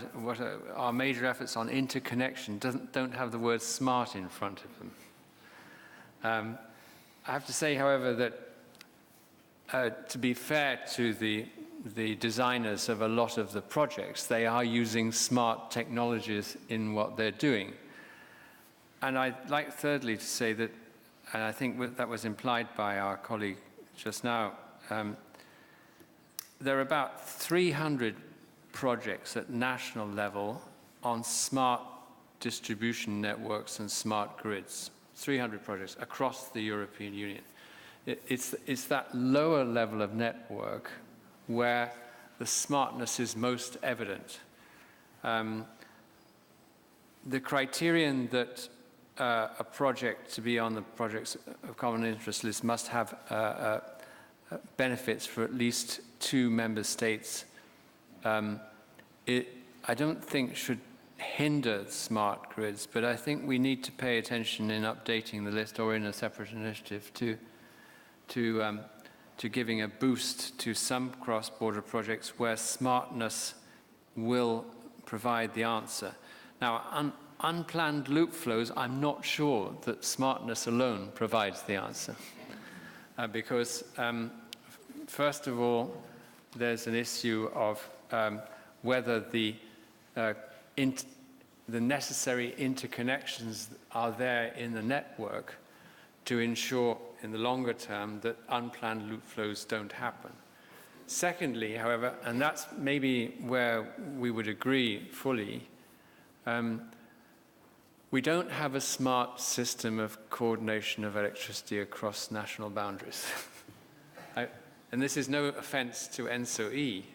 Speaker 1: our major efforts on interconnection don't have the word smart in front of them. I have to say, however, that to be fair to the designers of a lot of the projects, they are using smart technologies in what they're doing. And I'd like thirdly to say that, and I think that was implied by our colleague just now, there are about 300 projects at national level on smart distribution networks and smart grids. 300 projects across the European Union. It's that lower level of network where the smartness is most evident. The criterion that a project to be on the projects of common interest list must have benefits for at least 2 member states, I don't think should hinder smart grids, but I think we need to pay attention in updating the list or in a separate initiative to giving a boost to some cross-border projects where smartness will provide the answer. Now, unplanned loop flows, I'm not sure that smartness alone provides the answer. Because, first of all, there's an issue of whether the necessary interconnections are there in the network to ensure in the longer term that unplanned loop flows don't happen. Secondly, however, and that's maybe where we would agree fully, we don't have a smart system of coordination of electricity across national boundaries. And this is no offense to ENSO-E.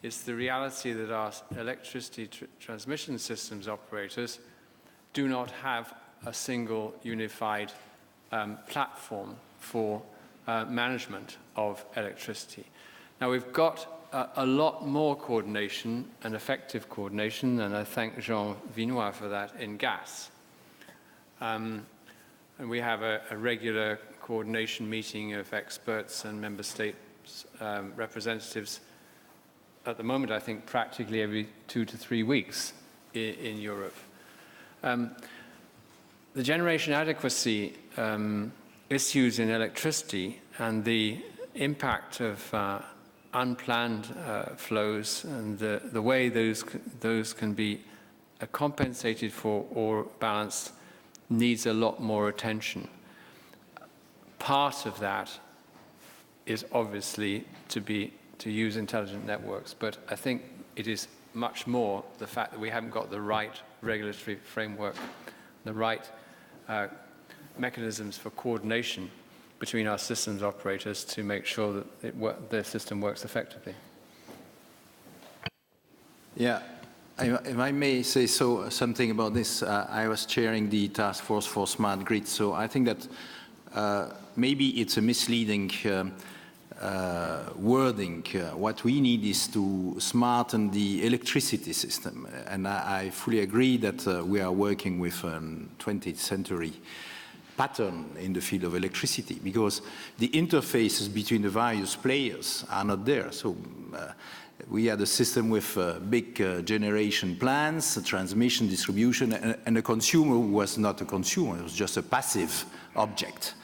Speaker 1: It's the reality that our electricity transmission systems operators do not have a single unified platform for management of electricity. Now, we've got a lot more coordination and effective coordination, and I thank Jean Vinois for that, in gas. And we have a regular coordination meeting of experts and member states representatives at the moment, I think, practically every 2 to 3 weeks in Europe. The generation adequacy issues in electricity and the impact of unplanned flows and the way those can be compensated for or balanced needs a lot more attention. Part of that is obviously to use intelligent networks, but I think it is much more the fact that we haven't got the right regulatory framework, the right mechanisms for coordination between our systems operators to make sure that their system works effectively.
Speaker 2: Yeah, if I may say something about this, I was chairing the task force for smart grids, so I think that maybe it's a misleading wording. What we need is to smarten the electricity system. And I fully agree that we are working with a 20th century pattern in the field of electricity, because the interfaces between the various players are not there. So we had a system with big generation plants, transmission, distribution, and the consumer was not a consumer, it was just a passive object.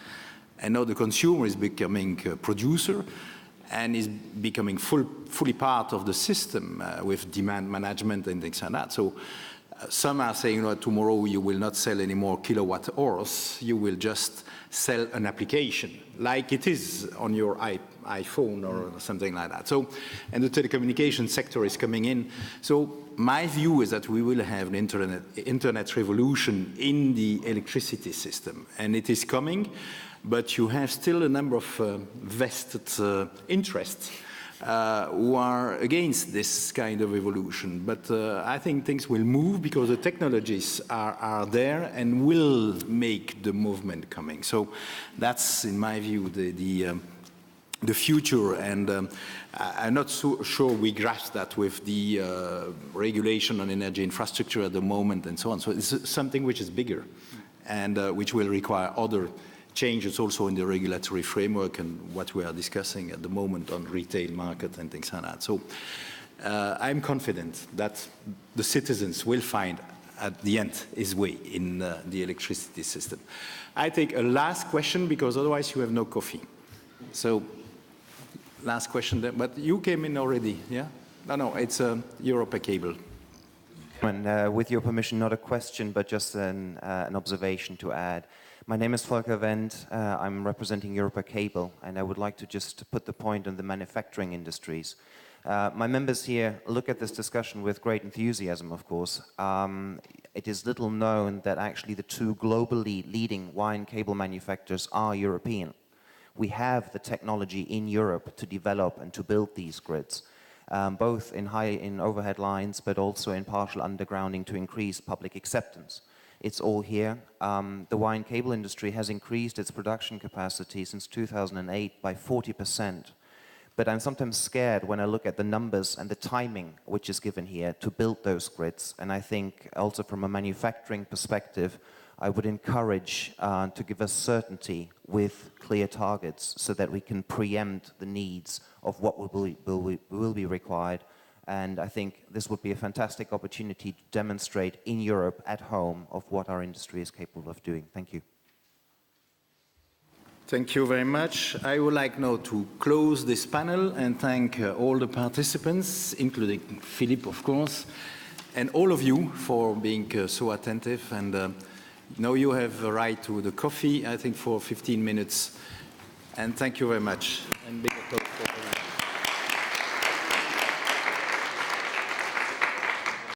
Speaker 2: And now the consumer is becoming a producer and is becoming fully part of the system with demand management and things like that. So some are saying, tomorrow you will not sell any more kilowatt hours, you will just sell an application, like it is on your iPhone or something like that. So, and the telecommunication sector is coming in. So my view is that we will have an internet revolution in the electricity system, and it is coming, but you have still a number of vested interests who are against this kind of evolution. But I think things will move because the technologies are there and will make the movement coming. So that's, in my view, the future, and I'm not so sure we grasp that with the regulation on energy infrastructure at the moment and so on. So it's something which is bigger and which will require other changes also in the regulatory framework and what we are discussing at the moment on retail market and things like that. So I'm confident that the citizens will find at the end his way in the electricity system. I take a last question because otherwise you have no coffee. So last question, but you came in already, yeah? No, it's Europa Cable.
Speaker 11: And with your permission, not a question, but just an observation to add. My name is Volker Wendt. I'm representing Europa Cable, and I would like to just put the point on the manufacturing industries. My members here look at this discussion with great enthusiasm, of course. It is little known that actually the two globally leading wire and cable manufacturers are European. We have the technology in Europe to develop and to build these grids, both in overhead lines, but also in partial undergrounding to increase public acceptance. It's all here. The wire and cable industry has increased its production capacity since 2008 by 40%. But I'm sometimes scared when I look at the numbers and the timing which is given here to build those grids. And I think also from a manufacturing perspective, I would encourage to give us certainty with clear targets so that we can preempt the needs of what will be required. And I think this would be a fantastic opportunity to demonstrate in Europe at home of what our industry is capable of doing. Thank you.
Speaker 2: Thank you very much. I would like now to close this panel and thank all the participants, including Philippe, of course, and all of you for being so attentive. And now you have a right to the coffee, I think, for 15 minutes. And thank you very much. And